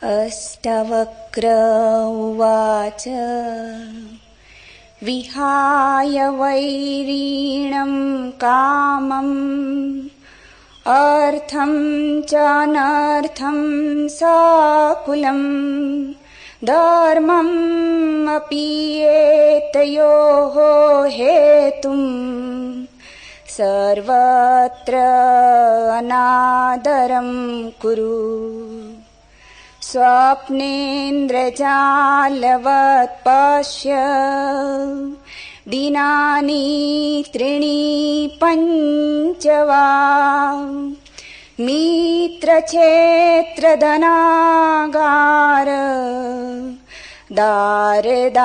अष्टवक्र उवाच विहाय वैरीणं कामम् अर्थं च अनर्थं साकुलं धर्मम् अपि एतयोः हेतुं सर्वत्र अनादरं कुरु स्वप्नेन्द्रजालवत् पश्य दिनानि त्रीणि पञ्च वा मित्रक्षेत्रधनागार दारदायादिसम्पद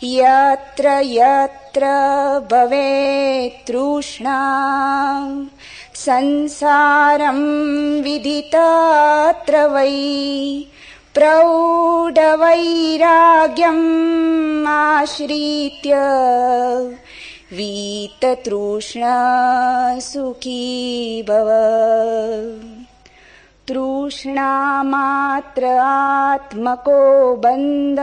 यत्र यत्र भवेत् तृष्णा संसारं विदितत्र वै प्रौढवैराग्यम् आश्रित्य वीततृष्णा सुखी भव तृष्णामात्र आत्मको बन्ध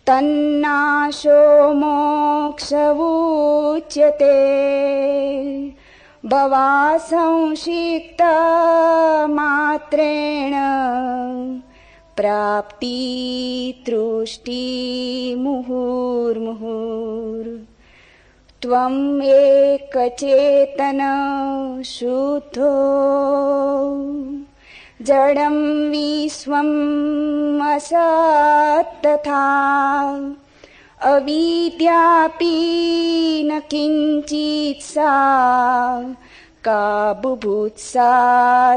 तन्नाशो मोक्ष उच्यते भवासंशिक्त मात्रेण प्राप्ति तृष्टि मुहुर्मुहुर् त्वम् एकचेतन शुद्धो जडं विश्वम् असत् तथा अविद्यापि न किञ्चित् सा का बुभुत्सा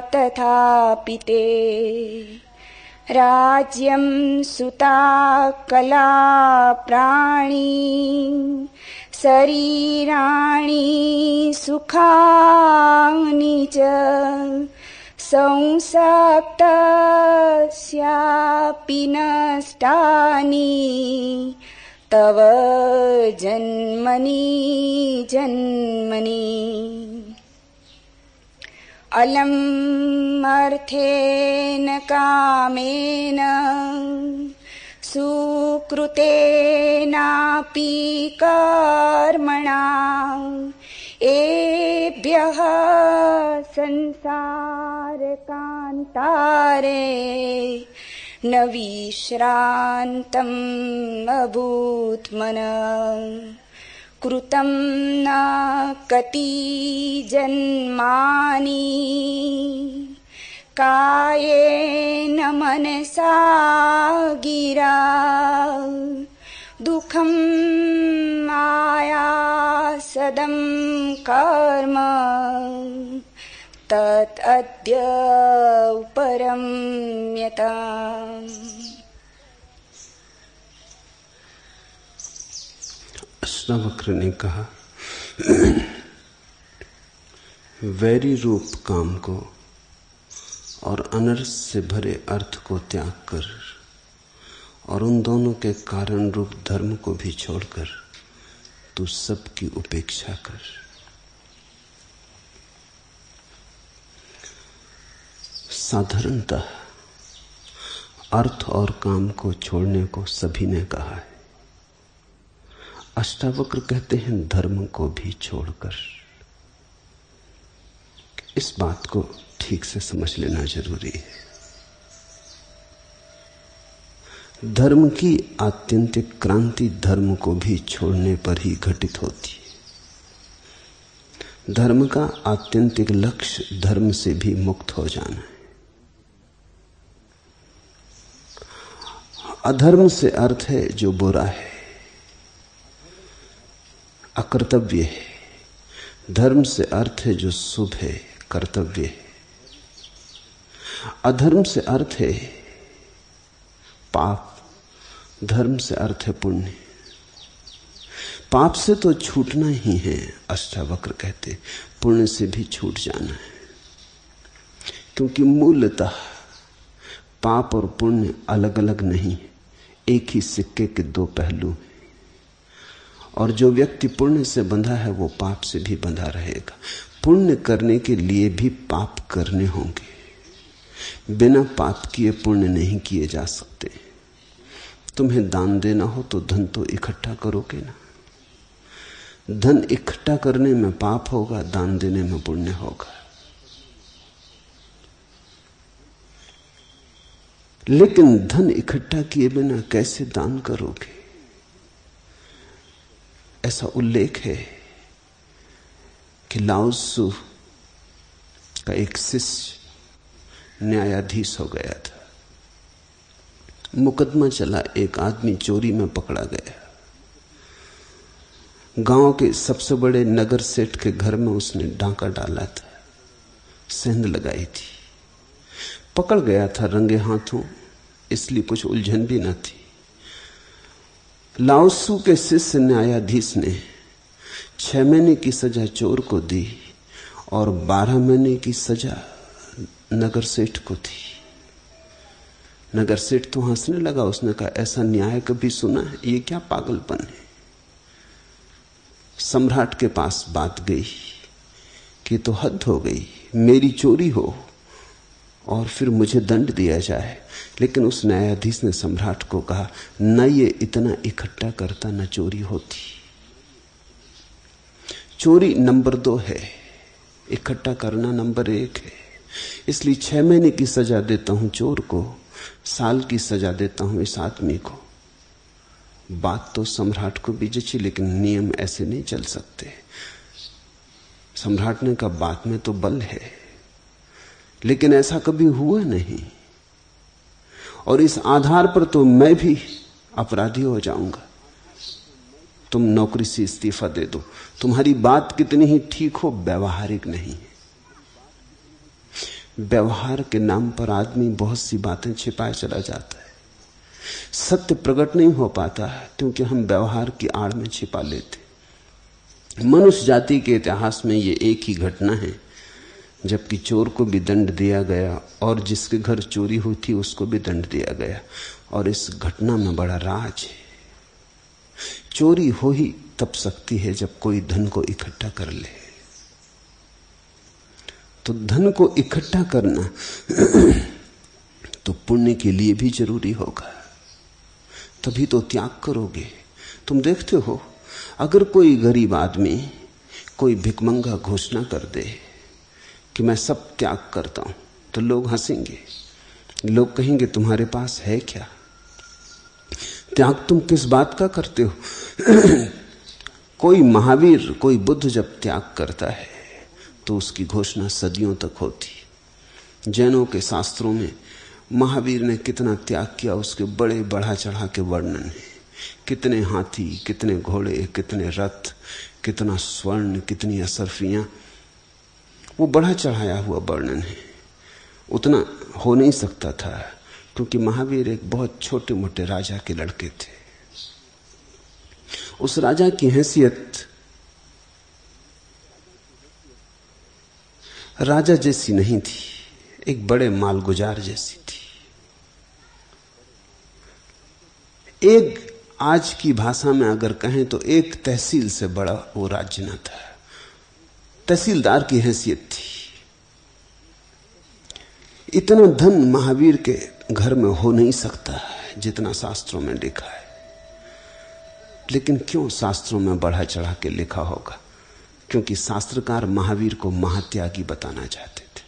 तथापि ते राज्यं सुता कला प्राणी शरीराणि सुखानि च संसक्तस्यापि नष्टानि तव जन्मनि जन्मनि अलम् अर्थेन कामेन सुकृतेनापि कर्मणा एभ्यः संसारकान्तारे न विश्रान्तम् अभूत् मनः कृतं न कति जन्मानि कायेन मनसा गिरा दुःखम् आयासदं कर्म तत् अद्य उपरम्यताम्। अष्टावक्र ने कहा, वैरी रूप काम को और अनर्थ से भरे अर्थ को त्याग कर और उन दोनों के कारण रूप धर्म को भी छोड़कर तू सबकी उपेक्षा कर। साधारणतः अर्थ और काम को छोड़ने को सभी ने कहा है। अष्टावक्र कहते हैं धर्म को भी छोड़कर। इस बात को ठीक से समझ लेना जरूरी है। धर्म की आत्यंतिक क्रांति धर्म को भी छोड़ने पर ही घटित होती है। धर्म का आत्यंतिक लक्ष्य धर्म से भी मुक्त हो जाना है। अधर्म से अर्थ है जो बुरा है, अकर्तव्य है। धर्म से अर्थ है जो शुभ है, कर्तव्य है। अधर्म से अर्थ है पाप, धर्म से अर्थ है पुण्य। पाप से तो छूटना ही है, अष्टावक्र कहते, पुण्य से भी छूट जाना है। क्योंकि मूलतः पाप और पुण्य अलग अलग नहीं, एक ही सिक्के के दो पहलू हैं। और जो व्यक्ति पुण्य से बंधा है वो पाप से भी बंधा रहेगा। पुण्य करने के लिए भी पाप करने होंगे। बिना पाप किए पुण्य नहीं किए जा सकते। तुम्हें दान देना हो तो धन तो इकट्ठा करोगे ना। धन इकट्ठा करने में पाप होगा, दान देने में पुण्य होगा। लेकिन धन इकट्ठा किए बिना कैसे दान करोगे? ऐसा उल्लेख है कि लाओ त्सु का एक शिष्य न्यायाधीश हो गया था। मुकदमा चला, एक आदमी चोरी में पकड़ा गया। गांव के सबसे बड़े नगर सेठ के घर में उसने डांका डाला था, सेंध लगाई थी। पकड़ गया था रंगे हाथों, इसलिए कुछ उलझन भी न थी। लाओ त्सु के शिष्य न्यायाधीश ने 6 महीने की सजा चोर को दी और 12 महीने की सजा नगर सेठ को दी। नगर सेठ तो हंसने लगा। उसने कहा, ऐसा न्याय कभी सुना है? ये क्या पागलपन है। सम्राट के पास बात गई कि तो हद हो गई, मेरी चोरी हो और फिर मुझे दंड दिया जाए। लेकिन उस न्यायाधीश ने सम्राट को कहा, न ये इतना इकट्ठा करता न चोरी होती। चोरी नंबर 2 है, इकट्ठा करना नंबर 1 है। इसलिए 6 महीने की सजा देता हूं चोर को, साल की सजा देता हूं इस आदमी को। बात तो सम्राट को भी जची, लेकिन नियम ऐसे नहीं चल सकते। सम्राट ने कहा, बात में तो बल है, लेकिन ऐसा कभी हुआ नहीं, और इस आधार पर तो मैं भी अपराधी हो जाऊंगा। तुम नौकरी से इस्तीफा दे दो। तुम्हारी बात कितनी ही ठीक हो, व्यवहारिक नहीं है। व्यवहार के नाम पर आदमी बहुत सी बातें छिपाए चला जाता है। सत्य प्रकट नहीं हो पाता क्योंकि हम व्यवहार की आड़ में छिपा लेते। मनुष्य जाति के इतिहास में ये एक ही घटना है जबकि चोर को भी दंड दिया गया और जिसके घर चोरी हुई थी उसको भी दंड दिया गया। और इस घटना में बड़ा राज है। चोरी हो ही तब सकती है जब कोई धन को इकट्ठा कर ले। तो धन को इकट्ठा करना तो पुण्य के लिए भी जरूरी होगा, तभी तो त्याग करोगे। तुम देखते हो, अगर कोई गरीब आदमी, कोई भिखमंगा घोषणा कर दे कि मैं सब त्याग करता हूं, तो लोग हंसेंगे। लोग कहेंगे, तुम्हारे पास है क्या? त्याग तुम किस बात का करते हो? कोई महावीर, कोई बुद्ध जब त्याग करता है तो उसकी घोषणा सदियों तक होती। जैनों के शास्त्रों में महावीर ने कितना त्याग किया उसके बड़े बढ़ा चढ़ा के वर्णन है। कितने हाथी, कितने घोड़े, कितने रथ, कितना स्वर्ण, कितनी असरफियां, वो बढ़ा चढ़ाया हुआ वर्णन है। उतना हो नहीं सकता था क्योंकि महावीर एक बहुत छोटे मोटे राजा के लड़के थे। उस राजा की हैसियत राजा जैसी नहीं थी, एक बड़े मालगुजार जैसी थी। एक, आज की भाषा में अगर कहें तो एक तहसील से बड़ा वो राज्य न था। तहसीलदार की हैसियत थी। इतना धन महावीर के घर में हो नहीं सकता जितना शास्त्रों में लिखा है। लेकिन क्यों शास्त्रों में बढ़ा चढ़ा के लिखा होगा? क्योंकि शास्त्रकार महावीर को महात्यागी बताना चाहते थे।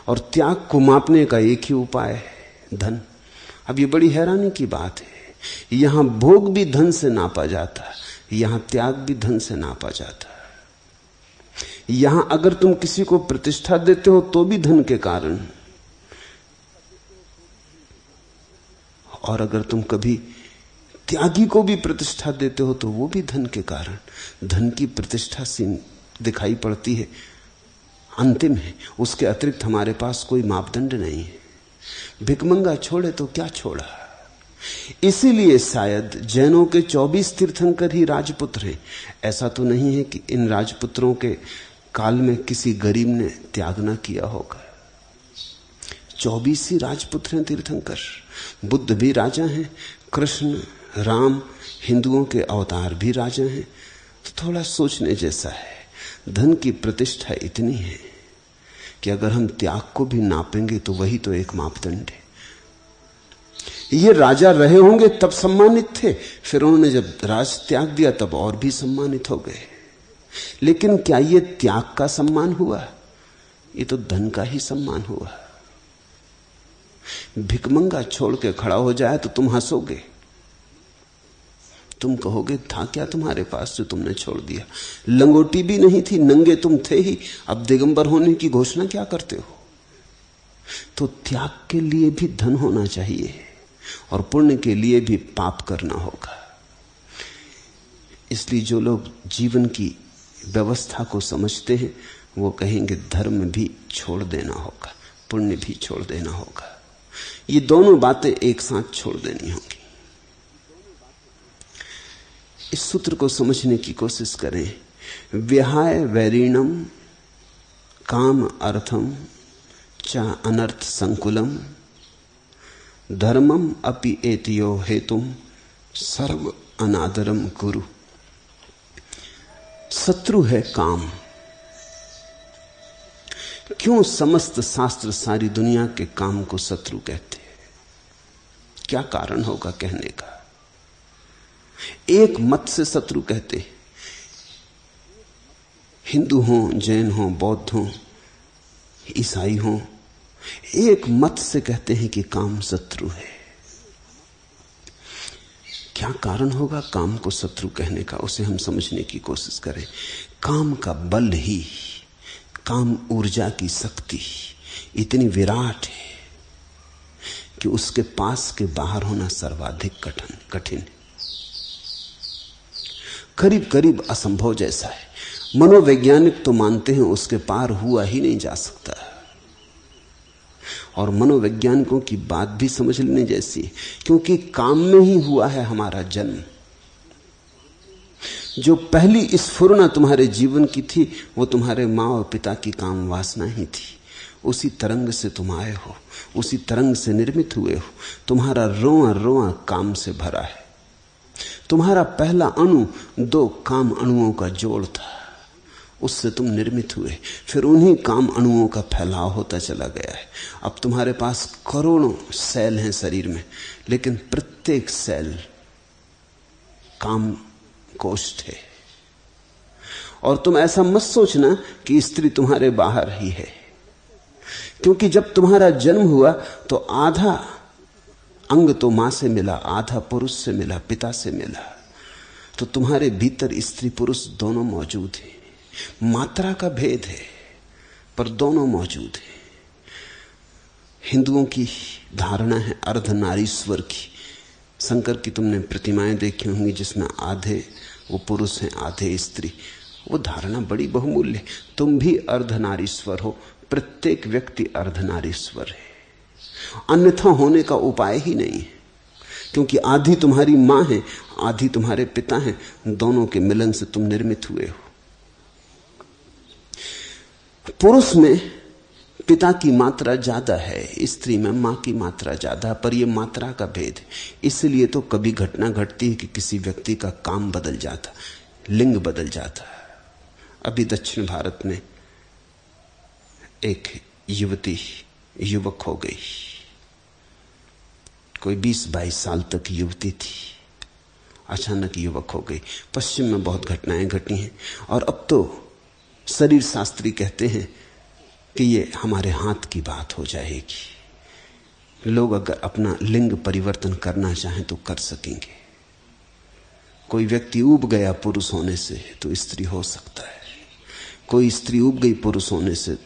और त्याग को मापने का एक ही उपाय है, धन। अब ये बड़ी हैरानी की बात है, यहां भोग भी धन से नापा जाता, यहां त्याग भी धन से नापा जाता। यहां अगर तुम किसी को प्रतिष्ठा देते हो तो भी धन के कारण, और अगर तुम कभी त्यागी को भी प्रतिष्ठा देते हो तो वो भी धन के कारण। धन की प्रतिष्ठा सीन दिखाई पड़ती है, अंतिम है। उसके अतिरिक्त हमारे पास कोई मापदंड नहीं है। भिखमंगा छोड़े तो क्या छोड़ा। इसीलिए शायद जैनों के 24 तीर्थंकर ही राजपुत्र हैं। ऐसा तो नहीं है कि इन राजपुत्रों के काल में किसी गरीब ने त्याग न किया होगा। 24 ही राजपुत्र हैं तीर्थंकर। बुद्ध भी राजा हैं, कृष्ण, राम, हिंदुओं के अवतार भी राजा हैं। तो थोड़ा सोचने जैसा है। धन की प्रतिष्ठा इतनी है कि अगर हम त्याग को भी नापेंगे तो वही तो एक मापदंड है। ये राजा रहे होंगे तब सम्मानित थे, फिर उन्होंने जब राज त्याग दिया तब और भी सम्मानित हो गए। लेकिन क्या ये त्याग का सम्मान हुआ? ये तो धन का ही सम्मान हुआ। भिकमंगा छोड़ के खड़ा हो जाए तो तुम हंसोगे, तुम कहोगे था क्या तुम्हारे पास जो तुमने छोड़ दिया? लंगोटी भी नहीं थी, नंगे तुम थे ही, अब दिगंबर होने की घोषणा क्या करते हो? तो त्याग के लिए भी धन होना चाहिए और पुण्य के लिए भी पाप करना होगा। इसलिए जो लोग जीवन की व्यवस्था को समझते हैं वो कहेंगे धर्म भी छोड़ देना होगा, पुण्य भी छोड़ देना होगा। ये दोनों बातें एक साथ छोड़ देनी होंगी। इस सूत्र को समझने की कोशिश करें। विहाय वैरीणम काम अर्थम च अनर्थ संकुलम धर्मम अपि एतयो हेतुम सर्व अनादरम कुरु। शत्रु है काम। क्यों समस्त शास्त्र सारी दुनिया के काम को शत्रु कहते हैं? क्या कारण होगा कहने का? एक मत से शत्रु कहते हैं, हिंदू हो, जैन हो, बौद्ध हो, ईसाई हो, एक मत से कहते हैं कि काम शत्रु है। क्या कारण होगा काम को शत्रु कहने का? उसे हम समझने की कोशिश करें। काम का बल ही, काम ऊर्जा की शक्ति इतनी विराट है कि उसके पास के बाहर होना सर्वाधिक कठिन है, करीब करीब असंभव जैसा है। मनोवैज्ञानिक तो मानते हैं उसके पार हुआ ही नहीं जा सकता, और मनोवैज्ञानिकों की बात भी समझ लेने जैसी, क्योंकि काम में ही हुआ है हमारा जन्म। जो पहली स्फुरना तुम्हारे जीवन की थी वो तुम्हारे माँ और पिता की काम वासना ही थी। उसी तरंग से तुम आए हो, उसी तरंग से निर्मित हुए हो। तुम्हारा रोआ रोआ काम से भरा है। तुम्हारा पहला अणु 2 काम अणुओं का जोड़ था, उससे तुम निर्मित हुए। फिर उन्हीं काम अणुओं का फैलाव होता चला गया है। अब तुम्हारे पास करोड़ों सेल हैं शरीर में, लेकिन प्रत्येक सेल काम कोष्ठ है। और तुम ऐसा मत सोचना कि स्त्री तुम्हारे बाहर ही है, क्योंकि जब तुम्हारा जन्म हुआ तो आधा अंग तो मां से मिला, आधा पुरुष से मिला, पिता से मिला। तो तुम्हारे भीतर स्त्री पुरुष दोनों मौजूद हैं। मात्रा का भेद है पर दोनों मौजूद हैं। हिंदुओं की धारणा है अर्धनारीश्वर की। शंकर की तुमने प्रतिमाएं देखी होंगी जिसमें आधे वो पुरुष हैं, आधे स्त्री। वो धारणा बड़ी बहुमूल्य है। तुम भी अर्धनारीश्वर हो, प्रत्येक व्यक्ति अर्धनारीश्वर है, अन्यथा होने का उपाय ही नहीं है। क्योंकि आधी तुम्हारी मां है, आधी तुम्हारे पिता हैं, दोनों के मिलन से तुम निर्मित हुए हो। पुरुष में पिता की मात्रा ज्यादा है, स्त्री में मां की मात्रा ज्यादा, पर यह मात्रा का भेद है। इसलिए तो कभी घटना घटती है कि किसी व्यक्ति का काम बदल जाता, लिंग बदल जाता। अभी दक्षिण भारत में एक युवती युवक हो गई, कोई 20-22 साल तक युवती थी, अचानक युवक हो गई। पश्चिम में बहुत घटनाएं घटी हैं, और अब तो शरीर शास्त्री कहते हैं कि ये हमारे हाथ की बात हो जाएगी। लोग अगर अपना लिंग परिवर्तन करना चाहें तो कर सकेंगे। कोई व्यक्ति ऊब गया पुरुष होने से तो स्त्री हो सकता है, कोई स्त्री ऊब गई पुरुष होने से,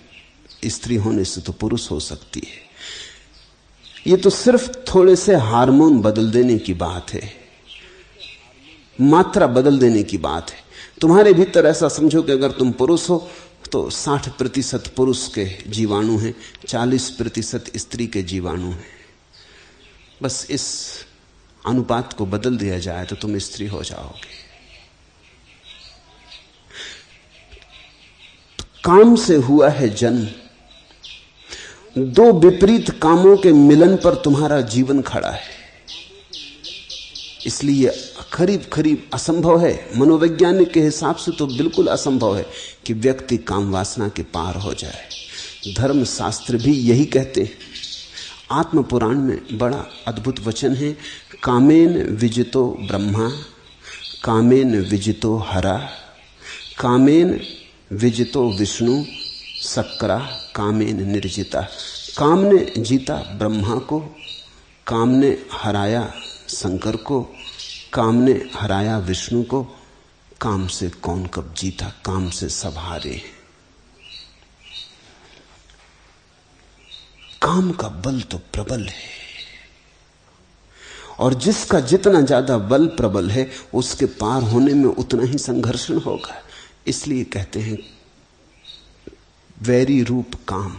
स्त्री होने से तो पुरुष हो सकती है। ये तो सिर्फ थोड़े से हार्मोन बदल देने की बात है, मात्रा बदल देने की बात है। तुम्हारे भीतर ऐसा समझो कि अगर तुम पुरुष हो तो 60% पुरुष के जीवाणु हैं, 40% स्त्री के जीवाणु हैं। बस इस अनुपात को बदल दिया जाए तो तुम स्त्री हो जाओगे। काम से हुआ है जन्म, 2 विपरीत कामों के मिलन पर तुम्हारा जीवन खड़ा है। इसलिए करीब करीब असंभव है, मनोवैज्ञानिक के हिसाब से तो बिल्कुल असंभव है कि व्यक्ति काम वासना के पार हो जाए। धर्म शास्त्र भी यही कहते हैं। आत्म पुराण में बड़ा अद्भुत वचन है, कामेन विजितो ब्रह्मा कामेन विजितो हरा कामेन विजितो विष्णु सक्रा कामेन निर्जिता। काम ने जीता ब्रह्मा को, काम ने हराया शंकर को, काम ने हराया विष्णु को। काम से कौन कब जीता, काम से सब हारे। काम का बल तो प्रबल है, और जिसका जितना ज्यादा बल प्रबल है उसके पार होने में उतना ही संघर्षण होगा। इसलिए कहते हैं वैरी रूप काम।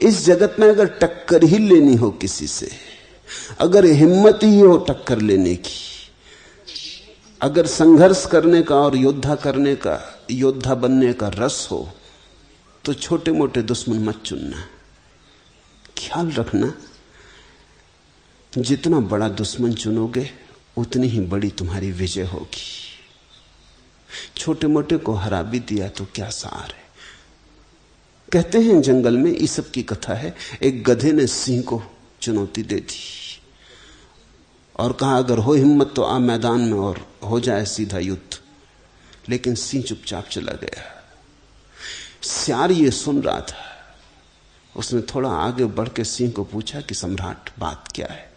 इस जगत में अगर टक्कर ही लेनी हो किसी से, अगर हिम्मत ही हो टक्कर लेने की, अगर संघर्ष करने का और योद्धा करने का, योद्धा बनने का रस हो, तो छोटे मोटे दुश्मन मत चुनना। ख्याल रखना, जितना बड़ा दुश्मन चुनोगे उतनी ही बड़ी तुम्हारी विजय होगी। छोटे मोटे को हरा भी दिया तो क्या सार है। कहते हैं जंगल में, ईसप की कथा है, एक गधे ने सिंह को चुनौती दे दी और कहा अगर हो हिम्मत तो आ मैदान में और हो जाए सीधा युद्ध। लेकिन सिंह चुपचाप चला गया। सियार ये सुन रहा था। उसने थोड़ा आगे बढ़ के सिंह को पूछा कि सम्राट बात क्या है,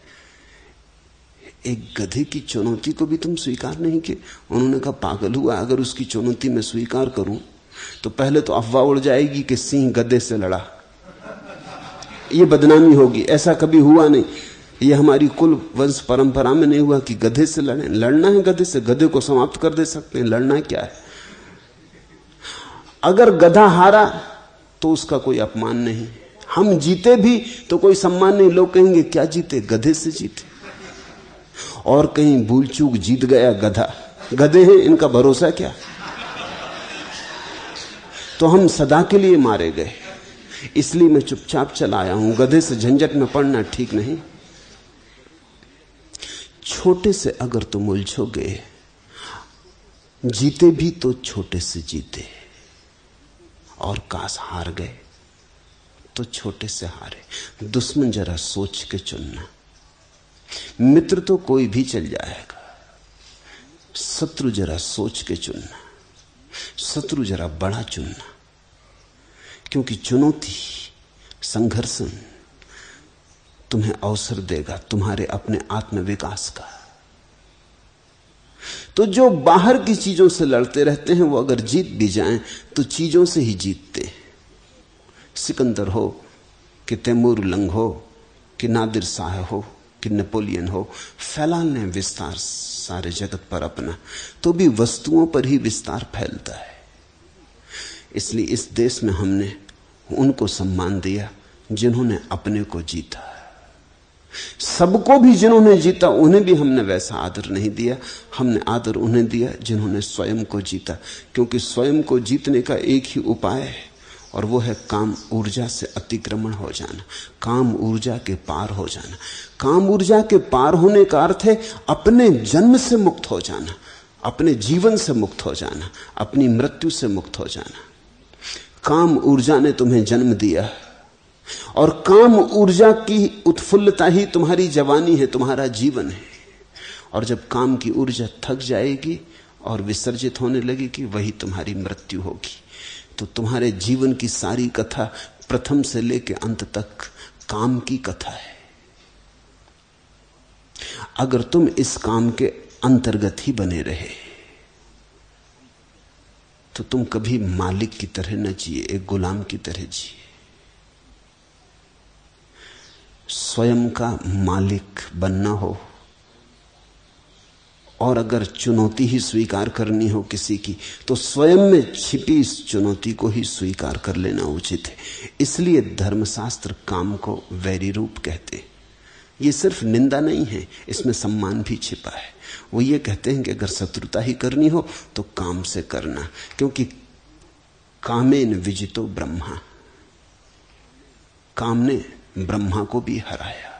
एक गधे की चुनौती को भी तुम स्वीकार नहीं किए? उन्होंने कहा पागल हुआ, अगर उसकी चुनौती मैं स्वीकार करूं तो पहले तो अफवाह उड़ जाएगी कि सिंह गधे से लड़ा, ये बदनामी होगी। ऐसा कभी हुआ नहीं, ये हमारी कुल वंश परंपरा में नहीं हुआ कि गधे से लड़े। लड़ना है गधे से, गधे को समाप्त कर दे सकते हैं, लड़ना क्या है। अगर गधा हारा तो उसका कोई अपमान नहीं, हम जीते भी तो कोई सम्मान नहीं। लोग कहेंगे क्या जीते, गधे से जीते। और कहीं भूल चूक जीत गया गधा, गधे हैं इनका भरोसा क्या। तो हम सदा के लिए मारे गए। इसलिए मैं चुपचाप चला आया हूं, गधे से झंझट में पड़ना ठीक नहीं। छोटे से अगर तुम उलझोगे, जीते भी तो छोटे से जीते, और काश हार गए तो छोटे से हारे। दुश्मन जरा सोच के चुनना। मित्र तो कोई भी चल जाएगा, शत्रु जरा सोच के चुनना। शत्रु जरा बड़ा चुनना, क्योंकि चुनौती, संघर्षण तुम्हें अवसर देगा तुम्हारे अपने आत्मविकास का। तो जो बाहर की चीजों से लड़ते रहते हैं वो अगर जीत भी जाएं तो चीजों से ही जीतते हैं। सिकंदर हो कि तैमूर लंग हो कि नादिर शाह हो कि नेपोलियन हो, फैला लें विस्तार सारे जगत पर अपना, तो भी वस्तुओं पर ही विस्तार फैलता है। इसलिए इस देश में हमने उनको सम्मान दिया जिन्होंने अपने को जीता। सबको भी जिन्होंने जीता उन्हें भी हमने वैसा आदर नहीं दिया। हमने आदर उन्हें दिया जिन्होंने स्वयं को जीता, क्योंकि स्वयं को जीतने का एक ही उपाय है, और वो है काम ऊर्जा से अतिक्रमण हो जाना, काम ऊर्जा के पार हो जाना। काम ऊर्जा के पार होने का अर्थ है अपने जन्म से मुक्त हो जाना, अपने जीवन से मुक्त हो जाना, अपनी मृत्यु से मुक्त हो जाना। काम ऊर्जा ने तुम्हें जन्म दिया, और काम ऊर्जा की उत्फुल्लता ही तुम्हारी जवानी है, तुम्हारा जीवन है। और जब काम की ऊर्जा थक जाएगी और विसर्जित होने लगेगी, वही तुम्हारी मृत्यु होगी। तो तुम्हारे जीवन की सारी कथा प्रथम से लेकर अंत तक काम की कथा है। अगर तुम इस काम के अंतर्गत ही बने रहे तो तुम कभी मालिक की तरह न जिए, एक गुलाम की तरह जिए। स्वयं का मालिक बनना हो, और अगर चुनौती ही स्वीकार करनी हो किसी की, तो स्वयं में छिपी इस चुनौती को ही स्वीकार कर लेना उचित है। इसलिए धर्मशास्त्र काम को वैरी रूप कहते हैं। ये सिर्फ निंदा नहीं है, इसमें सम्मान भी छिपा है। वो ये कहते हैं कि अगर शत्रुता ही करनी हो तो काम से करना, क्योंकि कामेन विजितो ब्रह्मा, काम ने ब्रह्मा को भी हराया।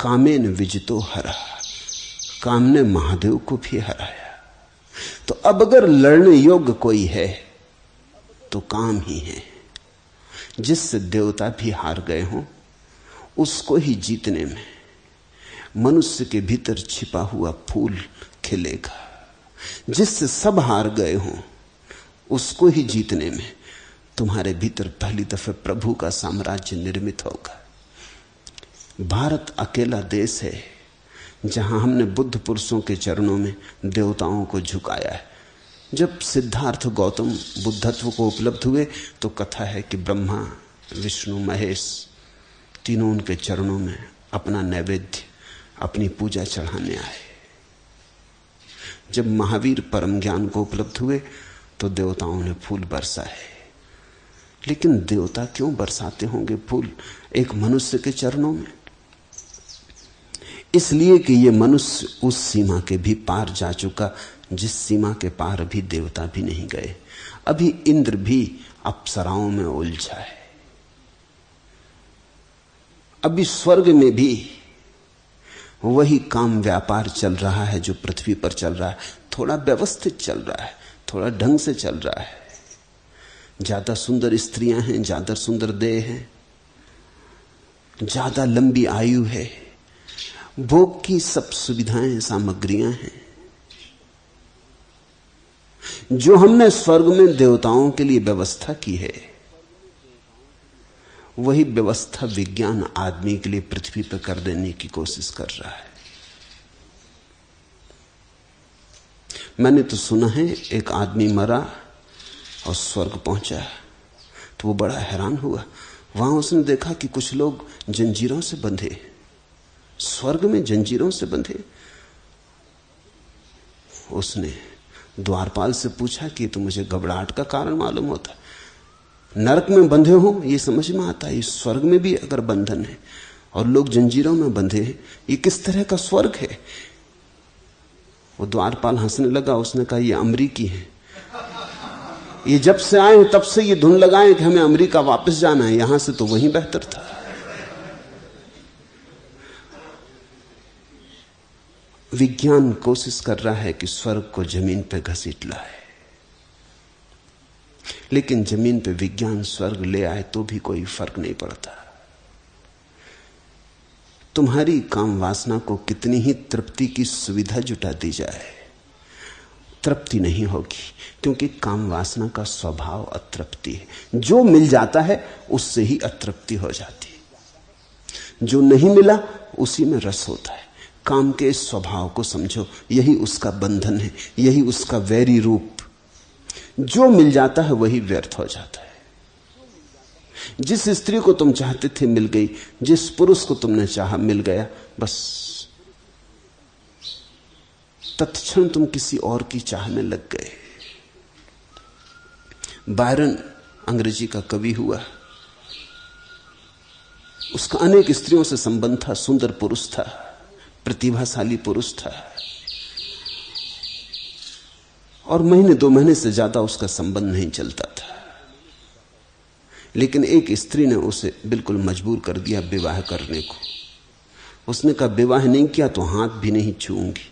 कामेन विजितो हरा, काम ने महादेव को भी हराया। तो अब अगर लड़ने योग्य कोई है तो काम ही है। जिससे देवता भी हार गए हों उसको ही जीतने में मनुष्य के भीतर छिपा हुआ फूल खिलेगा। जिससे सब हार गए हों उसको ही जीतने में तुम्हारे भीतर पहली दफे प्रभु का साम्राज्य निर्मित होगा। भारत अकेला देश है जहां हमने बुद्ध पुरुषों के चरणों में देवताओं को झुकाया है। जब सिद्धार्थ गौतम बुद्धत्व को उपलब्ध हुए तो कथा है कि ब्रह्मा विष्णु महेश तीनों उनके चरणों में अपना नैवेद्य अपनी पूजा चढ़ाने आए। जब महावीर परम ज्ञान को उपलब्ध हुए तो देवताओं ने फूल बरसाए। लेकिन देवता क्यों बरसाते होंगे फूल एक मनुष्य के चरणों में? इसलिए कि ये मनुष्य उस सीमा के भी पार जा चुका जिस सीमा के पार अभी देवता भी नहीं गए। अभी इंद्र भी अप्सराओं में उलझा है। अभी स्वर्ग में भी वही काम व्यापार चल रहा है जो पृथ्वी पर चल रहा है। थोड़ा व्यवस्थित चल रहा है, थोड़ा ढंग से चल रहा है। ज्यादा सुंदर स्त्रियां हैं, ज्यादा सुंदर देह है, ज्यादा लंबी आयु है, भोग की सब सुविधाएं सामग्रियां हैं। जो हमने स्वर्ग में देवताओं के लिए व्यवस्था की है वही व्यवस्था विज्ञान आदमी के लिए पृथ्वी पर कर देने की कोशिश कर रहा है। मैंने तो सुना है एक आदमी मरा और स्वर्ग पहुंचा तो वो बड़ा हैरान हुआ। वहां उसने देखा कि कुछ लोग जंजीरों से बंधे, स्वर्ग में जंजीरों से बंधे। उसने द्वारपाल से पूछा कि तो मुझे घबराहट का कारण मालूम होता, नरक में बंधे हो ये समझ में आता है, इस स्वर्ग में भी अगर बंधन है और लोग जंजीरों में बंधे हैं ये किस तरह का स्वर्ग है? वो द्वारपाल हंसने लगा। उसने कहा ये अमरीकी है, ये जब से आए तब से ये धुन लगाए कि हमें अमेरिका वापस जाना है, यहां से तो वहीं बेहतर था। विज्ञान कोशिश कर रहा है कि स्वर्ग को जमीन पर घसीट लाए, लेकिन जमीन पे विज्ञान स्वर्ग ले आए तो भी कोई फर्क नहीं पड़ता। तुम्हारी काम वासना को कितनी ही तृप्ति की सुविधा जुटा दी जाए तृप्ति नहीं होगी, क्योंकि काम वासना का स्वभाव अतृप्ति है। जो मिल जाता है उससे ही अतृप्ति हो जाती है, जो नहीं मिला उसी में रस होता है। काम के इस स्वभाव को समझो, यही उसका बंधन है, यही उसका वैरी रूप। जो मिल जाता है वही व्यर्थ हो जाता है। जिस स्त्री को तुम चाहते थे मिल गई, जिस पुरुष को तुमने चाहा मिल गया, बस तत्क्षण तुम किसी और की चाह में लग गए। बायरन अंग्रेजी का कवि हुआ, उसका अनेक स्त्रियों से संबंध था, सुंदर पुरुष था, प्रतिभाशाली पुरुष था, और महीने दो महीने से ज्यादा उसका संबंध नहीं चलता था। लेकिन एक स्त्री ने उसे बिल्कुल मजबूर कर दिया विवाह करने को। उसने कहा विवाह नहीं किया तो हाथ भी नहीं छूऊंगी,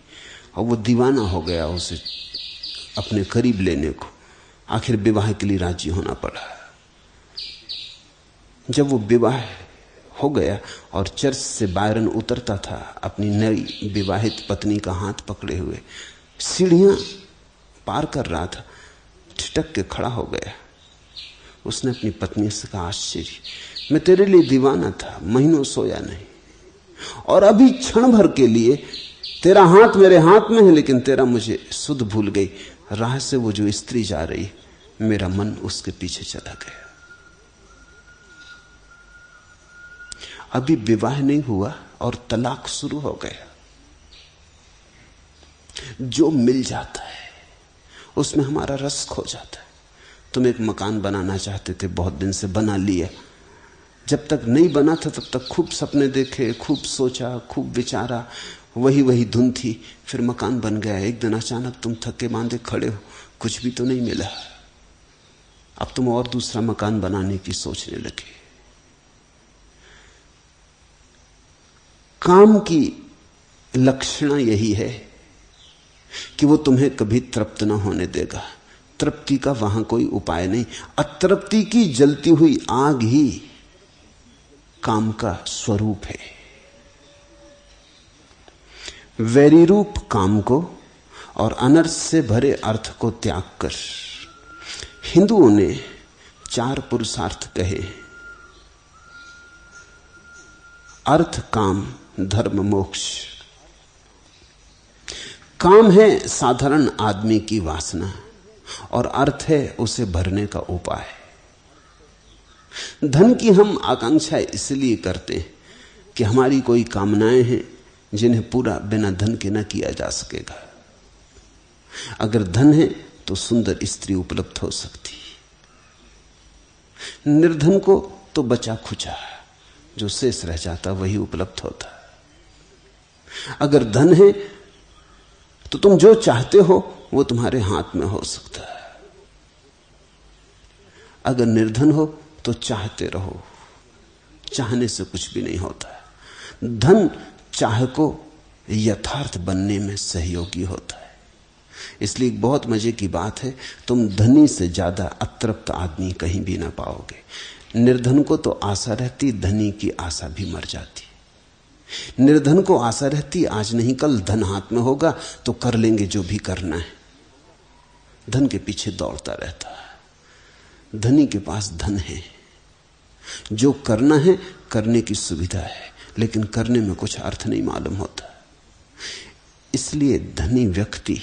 और वो दीवाना हो गया उसे अपने करीब लेने को। आखिर विवाह के लिए राजी होना पड़ा। जब वो विवाह हो गया और चर्च से बायरन उतरता था अपनी नई विवाहित पत्नी का हाथ पकड़े हुए, सीढ़ियां पार कर रहा था, ठिठक के खड़ा हो गया। उसने अपनी पत्नी से कहा, आश्चर्य, मैं तेरे लिए दीवाना था, महीनों सोया नहीं, और अभी क्षण भर के लिए तेरा हाथ मेरे हाथ में है, लेकिन तेरा मुझे सुध भूल गई। राह से वो जो स्त्री जा रही, मेरा मन उसके पीछे चला गया। अभी विवाह नहीं हुआ और तलाक शुरू हो गया। जो मिल जाता है उसमें हमारा रस खो जाता है। तुम एक मकान बनाना चाहते थे, बहुत दिन से बना लिया, जब तक नहीं बना था तब तक खूब सपने देखे, खूब सोचा, खूब विचारा, वही धुन थी। फिर मकान बन गया। एक दिन अचानक तुम थके मांदे खड़े हो, कुछ भी तो नहीं मिला। अब तुम और दूसरा मकान बनाने की सोचने लगे। काम की लक्षण यही है कि वो तुम्हें कभी तृप्त न होने देगा। तृप्ति का वहां कोई उपाय नहीं। अतृप्ति की जलती हुई आग ही काम का स्वरूप है। वैरी रूप काम को और अनर्थ से भरे अर्थ को त्याग कर हिंदुओं ने 4 पुरुषार्थ कहे: अर्थ, काम, धर्म, मोक्ष। काम है साधारण आदमी की वासना और अर्थ है उसे भरने का उपाय। धन की हम आकांक्षा इसलिए करते हैं कि हमारी कोई कामनाएं हैं जिन्हें पूरा बिना धन के न किया जा सकेगा। अगर धन है तो सुंदर स्त्री उपलब्ध हो सकती, निर्धन को तो बचा खुचा जो शेष रह जाता वही उपलब्ध होता। अगर धन है तो तुम जो चाहते हो वो तुम्हारे हाथ में हो सकता है। अगर निर्धन हो तो चाहते रहो, चाहने से कुछ भी नहीं होता। धन चाह को यथार्थ बनने में सहयोगी होता है। इसलिए एक बहुत मजे की बात है, तुम धनी से ज्यादा अतृप्त आदमी कहीं भी ना पाओगे। निर्धन को तो आशा रहती, धनी की आशा भी मर जाती। निर्धन को आशा रहती आज नहीं कल धन हाथ में होगा तो कर लेंगे जो भी करना है। धन के पीछे दौड़ता रहता है। धनी के पास धन है, जो करना है करने की सुविधा है, लेकिन करने में कुछ अर्थ नहीं मालूम होता। इसलिए धनी व्यक्ति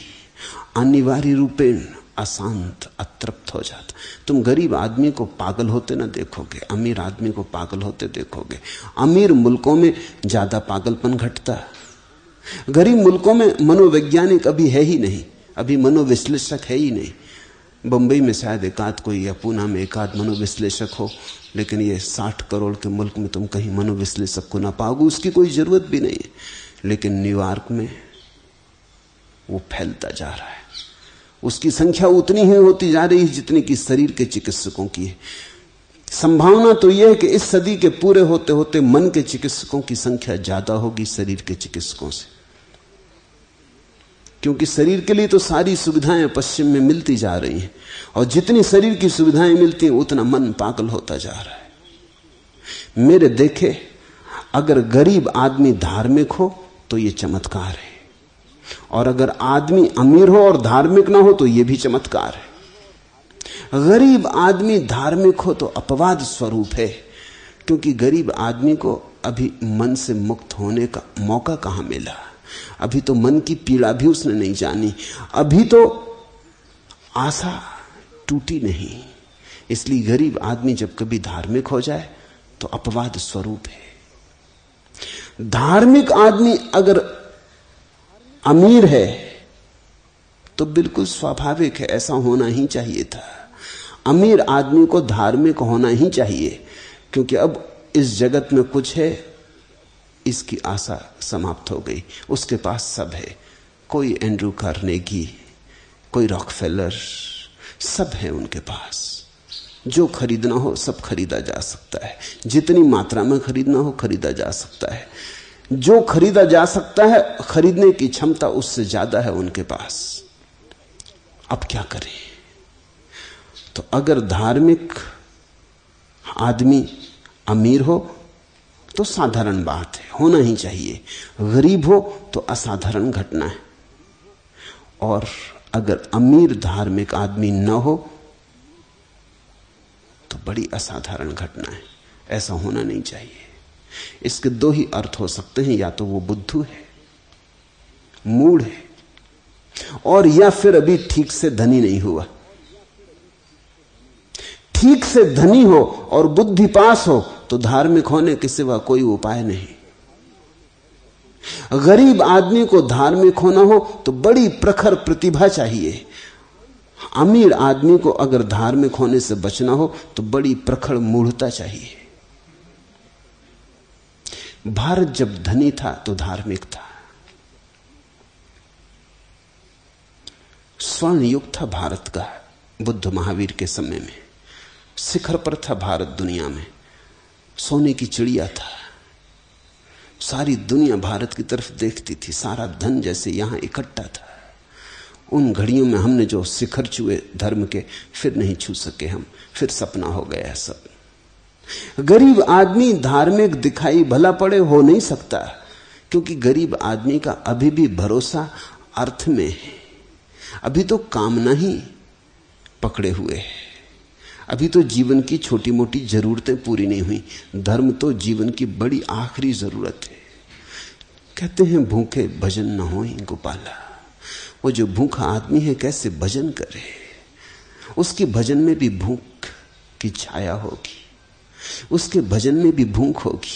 अनिवार्य रूपेण अशांत, अतृप्त हो जाता। तुम गरीब आदमी को पागल होते ना देखोगे, अमीर आदमी को पागल होते देखोगे। अमीर मुल्कों में ज्यादा पागलपन घटता, गरीब मुल्कों में मनोवैज्ञानिक अभी है ही नहीं, अभी मनोविश्लेषक है ही नहीं। बंबई में शायद एकाध कोई या पूना में एकाध मनोविश्लेषक हो, लेकिन ये 60 करोड़ के मुल्क में तुम कहीं मनोविश्लेषक को ना पाओगे, उसकी कोई जरूरत भी नहीं है। लेकिन न्यूयॉर्क में वो फैलता जा रहा है। उसकी संख्या उतनी ही होती जा रही है जितनी कि शरीर के चिकित्सकों की है। संभावना तो यह है कि इस सदी के पूरे होते होते मन के चिकित्सकों की संख्या ज्यादा होगी शरीर के चिकित्सकों से, क्योंकि शरीर के लिए तो सारी सुविधाएं पश्चिम में मिलती जा रही हैं, और जितनी शरीर की सुविधाएं मिलती हैं उतना मन पागल होता जा रहा है। मेरे देखे अगर गरीब आदमी धार्मिक हो तो यह चमत्कार है, और अगर आदमी अमीर हो और धार्मिक ना हो तो यह भी चमत्कार है। गरीब आदमी धार्मिक हो तो अपवाद स्वरूप है, क्योंकि गरीब आदमी को अभी मन से मुक्त होने का मौका कहां मिला। अभी तो मन की पीड़ा भी उसने नहीं जानी, अभी तो आशा टूटी नहीं। इसलिए गरीब आदमी जब कभी धार्मिक हो जाए तो अपवाद स्वरूप है। धार्मिक आदमी अगर अमीर है तो बिल्कुल स्वाभाविक है, ऐसा होना ही चाहिए था। अमीर आदमी को धार्मिक होना ही चाहिए, क्योंकि अब इस जगत में कुछ है, इसकी आशा समाप्त हो गई। उसके पास सब है, कोई एंड्रू कार्नेगी, कोई रॉकफेलर, सब है उनके पास। जो खरीदना हो सब खरीदा जा सकता है, जितनी मात्रा में खरीदना हो खरीदा जा सकता है। जो खरीदा जा सकता है खरीदने की क्षमता उससे ज्यादा है उनके पास। अब क्या करें? तो अगर धार्मिक आदमी अमीर हो तो साधारण बात है, होना ही चाहिए। गरीब हो तो असाधारण घटना है, और अगर अमीर धार्मिक आदमी न हो तो बड़ी असाधारण घटना है। ऐसा होना नहीं चाहिए। इसके 2 ही अर्थ हो सकते हैं, या तो वो बुद्धू है, मूढ़ है, और या फिर अभी ठीक से धनी नहीं हुआ। ठीक से धनी हो और बुद्धि पास हो तो धार्मिक होने के सिवा कोई उपाय नहीं। गरीब आदमी को धार्मिक होना हो तो बड़ी प्रखर प्रतिभा चाहिए। अमीर आदमी को अगर धार्मिक होने से बचना हो तो बड़ी प्रखर मूढ़ता चाहिए। भारत जब धनी था तो धार्मिक था, स्वर्ण युग था भारत का। बुद्ध महावीर के समय में शिखर पर था भारत, दुनिया में सोने की चिड़िया था। सारी दुनिया भारत की तरफ देखती थी, सारा धन जैसे यहां इकट्ठा था। उन घड़ियों में हमने जो शिखर छुए धर्म के, फिर नहीं छू सके हम, फिर सपना हो गया सब। गरीब आदमी धार्मिक दिखाई भला पड़े हो नहीं सकता, क्योंकि गरीब आदमी का अभी भी भरोसा अर्थ में है। अभी तो कामना ही पकड़े हुए है, अभी तो जीवन की छोटी मोटी जरूरतें पूरी नहीं हुई। धर्म तो जीवन की बड़ी आखिरी जरूरत है। कहते हैं भूखे भजन न होई गोपाला। वो जो भूखा आदमी है कैसे भजन करे? उसके भजन में भी भूख की छाया होगी, उसके भजन में भी भूख होगी।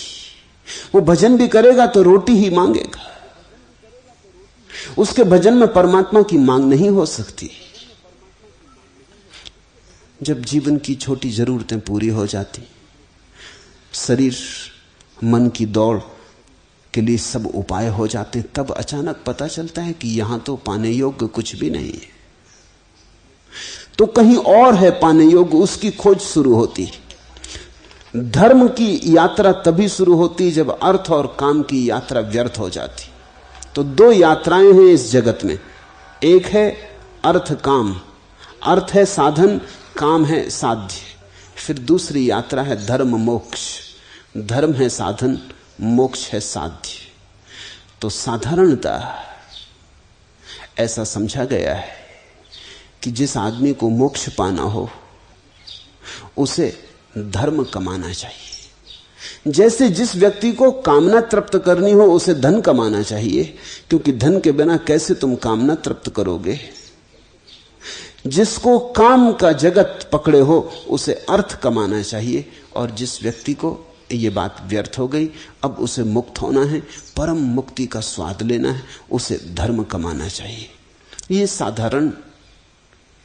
वो भजन भी करेगा तो रोटी ही मांगेगा। उसके भजन में परमात्मा की मांग नहीं हो सकती। जब जीवन की छोटी जरूरतें पूरी हो जाती, शरीर मन की दौड़ के लिए सब उपाय हो जाते हैं, तब अचानक पता चलता है कि यहां तो पाने योग्य कुछ भी नहीं है, तो कहीं और है पाने योग्य। उसकी खोज शुरू होती। धर्म की यात्रा तभी शुरू होती जब अर्थ और काम की यात्रा व्यर्थ हो जाती। तो दो यात्राएं हैं इस जगत में, एक है अर्थ काम। अर्थ है साधन, काम है साध्य। फिर दूसरी यात्रा है धर्म मोक्ष। धर्म है साधन, मोक्ष है साध्य। तो साधारणता ऐसा समझा गया है कि जिस आदमी को मोक्ष पाना हो उसे धर्म कमाना चाहिए। जैसे जिस व्यक्ति को कामना तृप्त करनी हो उसे धन कमाना चाहिए, क्योंकि धन के बिना कैसे तुम कामना तृप्त करोगे। जिसको काम का जगत पकड़े हो उसे अर्थ कमाना चाहिए, और जिस व्यक्ति को ये बात व्यर्थ हो गई, अब उसे मुक्त होना है, परम मुक्ति का स्वाद लेना है, उसे धर्म कमाना चाहिए। ये साधारण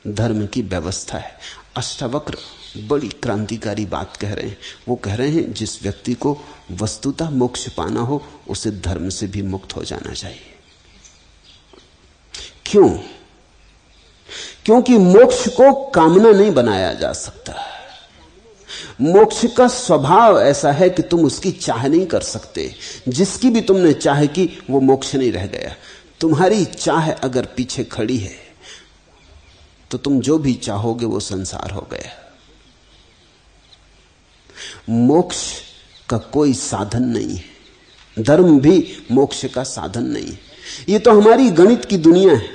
धर्म की व्यवस्था है। अष्टावक्र बड़ी क्रांतिकारी बात कह रहे हैं। वो कह रहे हैं जिस व्यक्ति को वस्तुतः मोक्ष पाना हो उसे धर्म से भी मुक्त हो जाना चाहिए। क्यों? क्योंकि मोक्ष को कामना नहीं बनाया जा सकता। मोक्ष का स्वभाव ऐसा है कि तुम उसकी चाह नहीं कर सकते। जिसकी भी तुमने चाह की वो मोक्ष नहीं रह गया। तुम्हारी चाह अगर पीछे खड़ी है तो तुम जो भी चाहोगे वो संसार हो गया। मोक्ष का कोई साधन नहीं है, धर्म भी मोक्ष का साधन नहीं है। ये तो हमारी गणित की दुनिया है।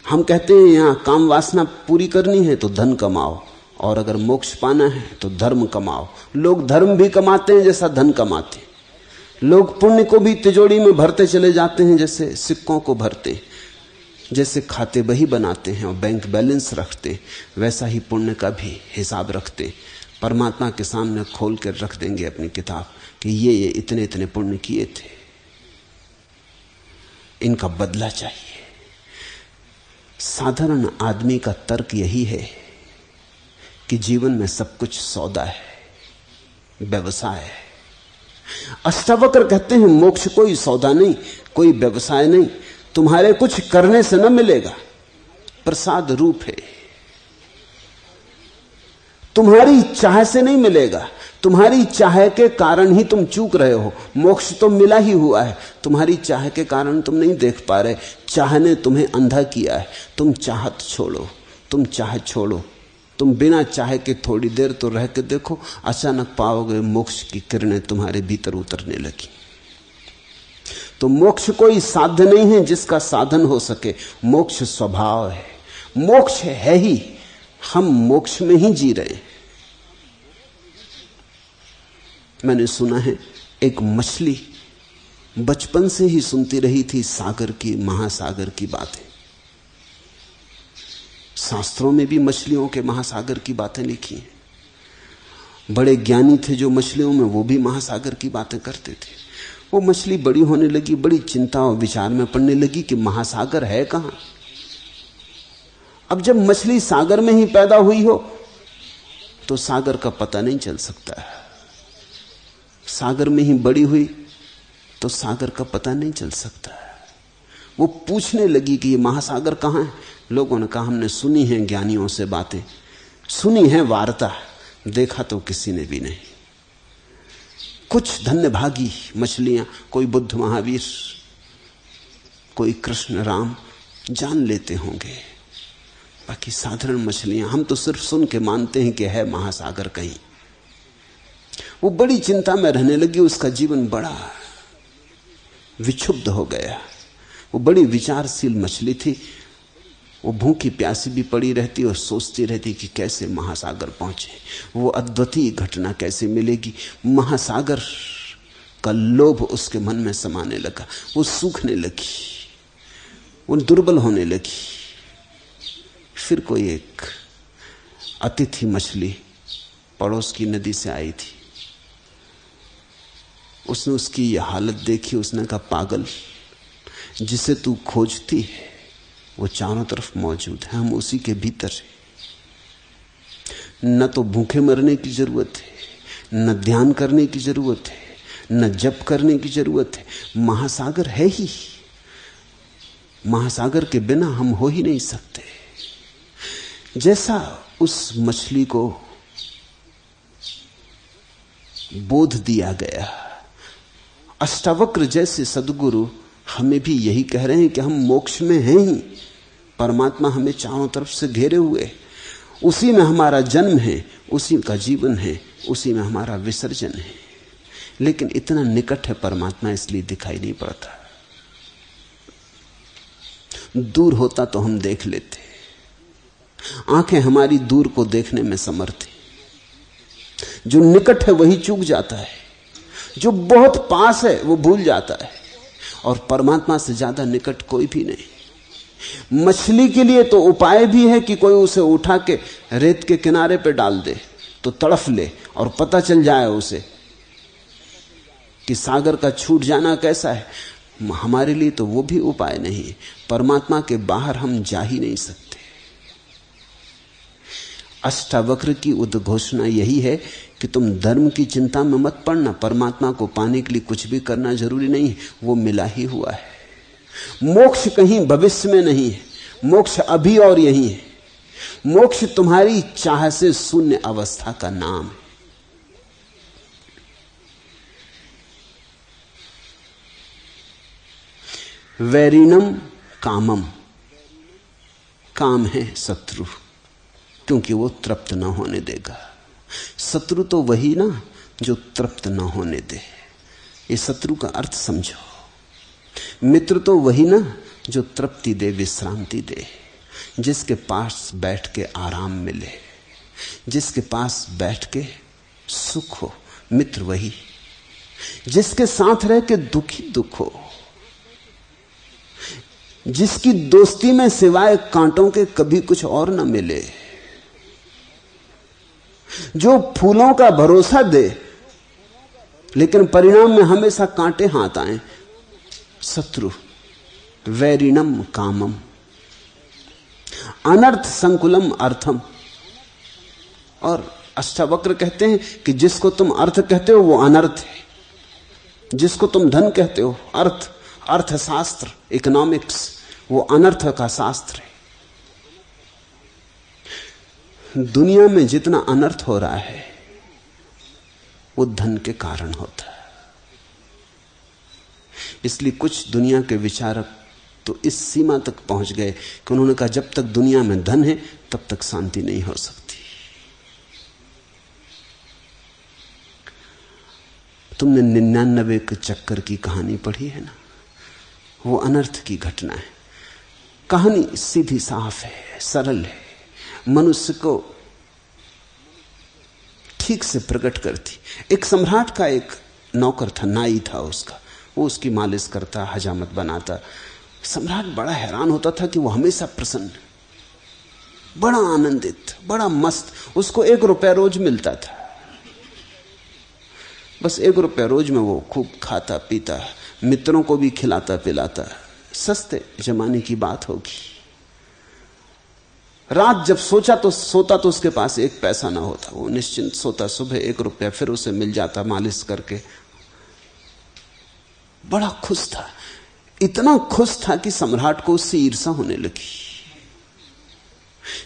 हम कहते हैं यहां काम वासना पूरी करनी है तो धन कमाओ, और अगर मोक्ष पाना है तो धर्म कमाओ। लोग धर्म भी कमाते हैं जैसा धन कमाते हैं। लोग पुण्य को भी तिजोरी में भरते चले जाते हैं जैसे सिक्कों को भरते हैं। जैसे खाते बही बनाते हैं और बैंक बैलेंस रखते हैं, वैसा ही पुण्य का भी हिसाब रखते हैं। परमात्मा के सामने खोल कर रख देंगे अपनी किताब कि ये इतने इतने पुण्य किए थे, इनका बदला चाहिए। साधारण आदमी का तर्क यही है कि जीवन में सब कुछ सौदा है, व्यवसाय है। अष्टावक्र कहते हैं मोक्ष कोई सौदा नहीं, कोई व्यवसाय नहीं। तुम्हारे कुछ करने से न मिलेगा, प्रसाद रूप है। तुम्हारी चाह से नहीं मिलेगा, तुम्हारी चाह के कारण ही तुम चूक रहे हो। मोक्ष तो मिला ही हुआ है, तुम्हारी चाह के कारण तुम नहीं देख पा रहे। चाह ने तुम्हें अंधा किया है। तुम चाहत छोड़ो, तुम चाह छोड़ो। तुम बिना चाह के थोड़ी देर तो रह के देखो, अचानक पाओगे मोक्ष की किरणें तुम्हारे भीतर उतरने लगी। तो मोक्ष कोई साध्य नहीं है जिसका साधन हो सके। मोक्ष स्वभाव है, मोक्ष है ही। हम मोक्ष में ही जी रहे हैं। मैंने सुना है एक मछली बचपन से ही सुनती रही थी सागर की, महासागर की बातें। शास्त्रों में भी मछलियों के महासागर की बातें लिखी हैं। बड़े ज्ञानी थे जो मछलियों में, वो भी महासागर की बातें करते थे। वो मछली बड़ी होने लगी, बड़ी चिंता और विचार में पड़ने लगी कि महासागर है कहां। अब जब मछली सागर में ही पैदा हुई हो तो सागर का पता नहीं चल सकता है। सागर में ही बड़ी हुई तो सागर का पता नहीं चल सकता है। वो पूछने लगी कि ये महासागर कहां है। लोगों ने कहा हमने सुनी है ज्ञानियों से बातें, सुनी है वार्ता, देखा तो किसी ने भी नहीं। कुछ धन्यभागी मछलियां, कोई बुद्ध महावीर, कोई कृष्ण राम जान लेते होंगे, बाकी साधारण मछलियां हम तो सिर्फ सुन के मानते हैं कि है महासागर कहीं। वो बड़ी चिंता में रहने लगी, उसका जीवन बड़ा विक्षुब्ध हो गया। वो बड़ी विचारशील मछली थी, वो भूखी प्यासी भी पड़ी रहती और सोचती रहती कि कैसे महासागर पहुंचे, वो अद्वितीय घटना कैसे मिलेगी। महासागर का लोभ उसके मन में समाने लगा, वो सूखने लगी, वो दुर्बल होने लगी। फिर कोई एक अतिथि मछली पड़ोस की नदी से आई थी, उसने उसकी यह हालत देखी, उसने कहा पागल, जिसे तू खोजती है वो चारों तरफ मौजूद है, हम उसी के भीतर हैं। न तो भूखे मरने की जरूरत है, न ध्यान करने की जरूरत है, न जप करने की जरूरत है, महासागर है ही। महासागर के बिना हम हो ही नहीं सकते। जैसा उस मछली को बोध दिया गया, अष्टावक्र जैसे सद्गुरु हमें भी यही कह रहे हैं कि हम मोक्ष में हैं ही, परमात्मा हमें चारों तरफ से घेरे हुए, उसी में हमारा जन्म है, उसी का जीवन है, उसी में हमारा विसर्जन है। लेकिन इतना निकट है परमात्मा, इसलिए दिखाई नहीं पड़ता। दूर होता तो हम देख लेते। आंखें हमारी दूर को देखने में समर्थ है। जो निकट है वही चूक जाता है, जो बहुत पास है वो भूल जाता है, और परमात्मा से ज्यादा निकट कोई भी नहीं। मछली के लिए तो उपाय भी है कि कोई उसे उठा के रेत के किनारे पे डाल दे तो तड़फ ले और पता चल जाए उसे कि सागर का छूट जाना कैसा है। हमारे लिए तो वो भी उपाय नहीं है। परमात्मा के बाहर हम जा ही नहीं सकते। अष्टावक्र की उद्घोषणा यही है कि तुम धर्म की चिंता में मत पड़ना, परमात्मा को पाने के लिए कुछ भी करना जरूरी नहीं है, वो मिला ही हुआ है। मोक्ष कहीं भविष्य में नहीं है, मोक्ष अभी और यही है। मोक्ष तुम्हारी चाह से शून्य अवस्था का नाम है। वैरिणम कामम, काम है शत्रु, क्योंकि वो तृप्त न होने देगा। शत्रु तो वही ना जो तृप्त न होने दे। ये शत्रु का अर्थ समझो। मित्र तो वही ना जो तृप्ति दे, विश्रांति दे, जिसके पास बैठ के आराम मिले, जिसके पास बैठ के सुख हो। मित्र वही जिसके साथ रह के दुखी दुख हो, जिसकी दोस्ती में सिवाय कांटों के कभी कुछ और न मिले, जो फूलों का भरोसा दे लेकिन परिणाम में हमेशा कांटे हाथ आए। शत्रु। वैरिणम कामम, अनर्थ संकुलम अर्थम। और अष्टावक्र कहते हैं कि जिसको तुम अर्थ कहते हो वो अनर्थ है, जिसको तुम धन कहते हो अर्थ, अर्थशास्त्र, इकोनॉमिक्स, वो अनर्थ का शास्त्र है। दुनिया में जितना अनर्थ हो रहा है वो धन के कारण होता है। इसलिए कुछ दुनिया के विचारक तो इस सीमा तक पहुंच गए कि उन्होंने कहा जब तक दुनिया में धन है तब तक शांति नहीं हो सकती। तुमने 99 के चक्कर की कहानी पढ़ी है ना, वो अनर्थ की घटना है। कहानी सीधी साफ है, सरल है, मनुष्य को ठीक से प्रकट करती। एक सम्राट का एक नौकर था, नाई था उसका, वो उसकी मालिश करता, हजामत बनाता। सम्राट बड़ा हैरान होता था कि वो हमेशा प्रसन्न, बड़ा आनंदित, बड़ा मस्त। उसको 1 रुपया रोज मिलता था, बस 1 रुपया रोज में वो खूब खाता पीता, मित्रों को भी खिलाता पिलाता। सस्ते जमाने की बात होगी। रात जब सोता तो उसके पास 1 पैसा ना होता, वो निश्चिंत सोता। सुबह 1 रुपया फिर उसे मिल जाता मालिश करके। बड़ा खुश था, इतना खुश था कि सम्राट को उससे ईर्ष्या होने लगी।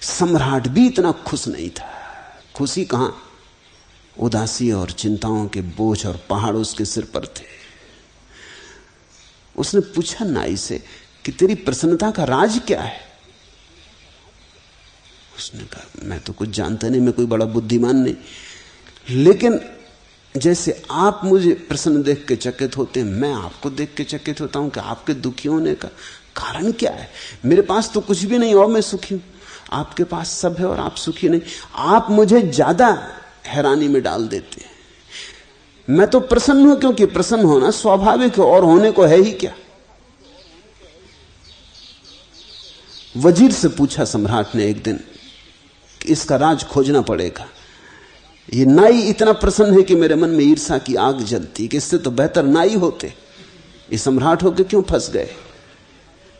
सम्राट भी इतना खुश नहीं था। खुशी कहां, उदासी और चिंताओं के बोझ और पहाड़ उसके सिर पर थे। उसने पूछा नाई से कि तेरी प्रसन्नता का राज क्या है? उसने कहा मैं तो कुछ जानता नहीं, मैं कोई बड़ा बुद्धिमान नहीं, लेकिन जैसे आप मुझे प्रसन्न देख के चकित होते हैं, मैं आपको देख के चकित होता हूं कि आपके दुखी होने का कारण क्या है। मेरे पास तो कुछ भी नहीं और मैं सुखी हूं, आपके पास सब है और आप सुखी नहीं। आप मुझे ज्यादा हैरानी में डाल देते हैं। मैं तो प्रसन्न हूं क्योंकि प्रसन्न होना स्वाभाविक है, और होने को है ही क्या। वजीर से पूछा सम्राट ने एक दिन कि इसका राज खोजना पड़ेगा। ये नाई इतना प्रसन्न है कि मेरे मन में ईर्ष्या की आग जलती कि इससे तो बेहतर नाई होते। ये सम्राट होके क्यों फंस गए?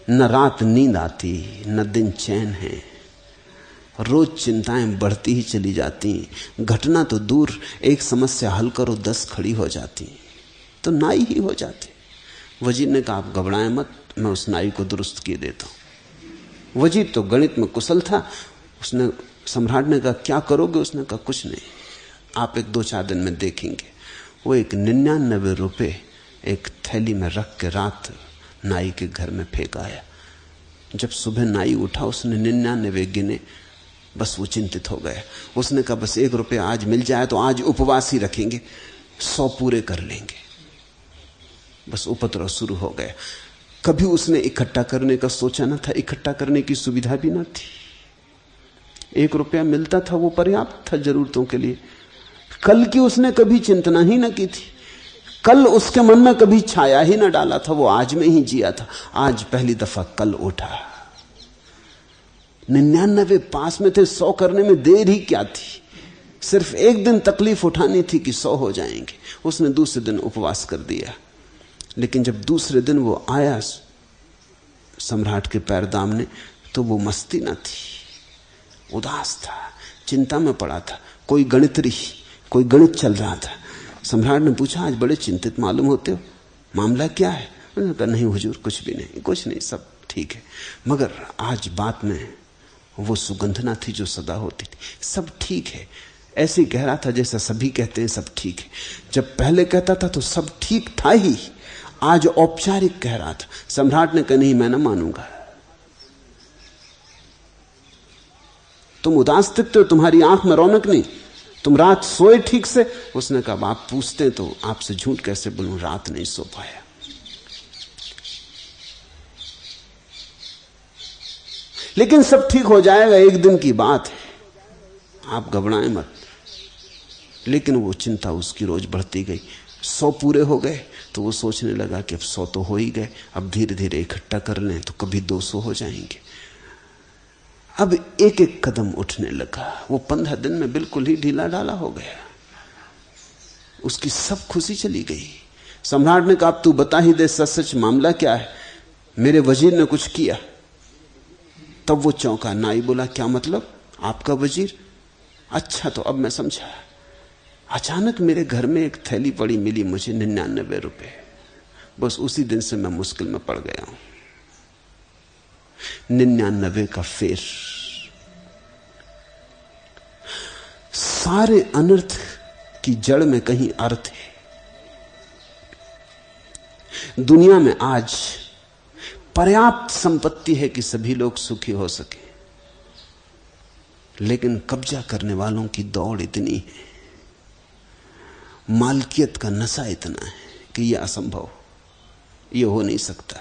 न रात नींद आती, न दिन चैन है, रोज चिंताएं बढ़ती ही चली जाती। घटना तो दूर, एक समस्या हल करो 10 खड़ी हो जाती, तो नाई ही हो जाते। वजीर ने कहा आप घबराएं मत, मैं उस नाई को दुरुस्त किए देता हूं। वजीर तो गणित में कुशल था। उसने सम्राट ने कहा क्या करोगे? उसने कहा कुछ नहीं, आप एक 2-4 दिन में देखेंगे। वो एक 99 रुपए एक थैली में रख के रात नाई के घर में फेंक आया। जब सुबह नाई उठा उसने 99 गिने, बस वो चिंतित हो गया। उसने कहा बस 1 रुपया आज मिल जाए तो आज उपवास ही रखेंगे, 100 पूरे कर लेंगे। बस उपद्रव शुरू हो गया। कभी उसने इकट्ठा करने का सोचा न था, इकट्ठा करने की सुविधा भी न थी। 1 रुपया मिलता था वो पर्याप्त था जरूरतों के लिए। कल की उसने कभी चिंतना ही न की थी, कल उसके मन में कभी छाया ही न डाला था, वो आज में ही जिया था। आज पहली दफा कल उठा। 99 पास में थे, 100 करने में देर ही क्या थी। सिर्फ एक दिन तकलीफ उठानी थी कि 100 हो जाएंगे। उसने दूसरे दिन उपवास कर दिया। लेकिन जब दूसरे दिन वो आया सम्राट के पैर दामने, तो वो मस्ती न थी, उदास था, चिंता में पड़ा था। कोई गणित चल रहा था। सम्राट ने पूछा आज बड़े चिंतित मालूम होते हो, मामला क्या है? उन्होंने कहा नहीं हुजूर कुछ भी नहीं, कुछ नहीं, सब ठीक है। मगर आज बात में वो सुगंधना थी जो सदा होती थी। सब ठीक है, ऐसे कह रहा था जैसा सभी कहते हैं सब ठीक है। जब पहले कहता था तो सब ठीक था ही, आज औपचारिक कह रहा था। सम्राट ने कहा नहीं मैं ना मानूंगा, तुम उदास दिखते हो, तुम्हारी आंख में रौनक नहीं, तुम रात सोए ठीक से? उसने कहा आप पूछते तो आपसे झूठ कैसे बोलूं, रात नहीं सो पाया। लेकिन सब ठीक हो जाएगा, एक दिन की बात है, आप घबराएं मत। लेकिन वो चिंता उसकी रोज बढ़ती गई। 100 पूरे हो गए तो वो सोचने लगा कि अब 100 तो हो ही गए, अब धीरे धीरे इकट्ठा कर लें तो कभी 200 हो जाएंगे। अब एक एक कदम उठने लगा। वो 15 दिन में बिल्कुल ही ढीला ढाला हो गया। उसकी सब खुशी चली गई। सम्राट ने कहा अब तू बता ही दे सच सच मामला क्या है, मेरे वजीर ने कुछ किया। तब वो चौंका। नाई बोला क्या मतलब? आपका वजीर? अच्छा तो अब मैं समझा। अचानक मेरे घर में एक थैली पड़ी मिली मुझे 99 रुपए। बस उसी दिन से मैं मुश्किल में पड़ गया हूं। 99 का फेर। सारे अनर्थ की जड़ में कहीं अर्थ है। दुनिया में आज पर्याप्त संपत्ति है कि सभी लोग सुखी हो सके, लेकिन कब्जा करने वालों की दौड़ इतनी है, मालकियत का नशा इतना है कि यह असंभव, यह हो नहीं सकता।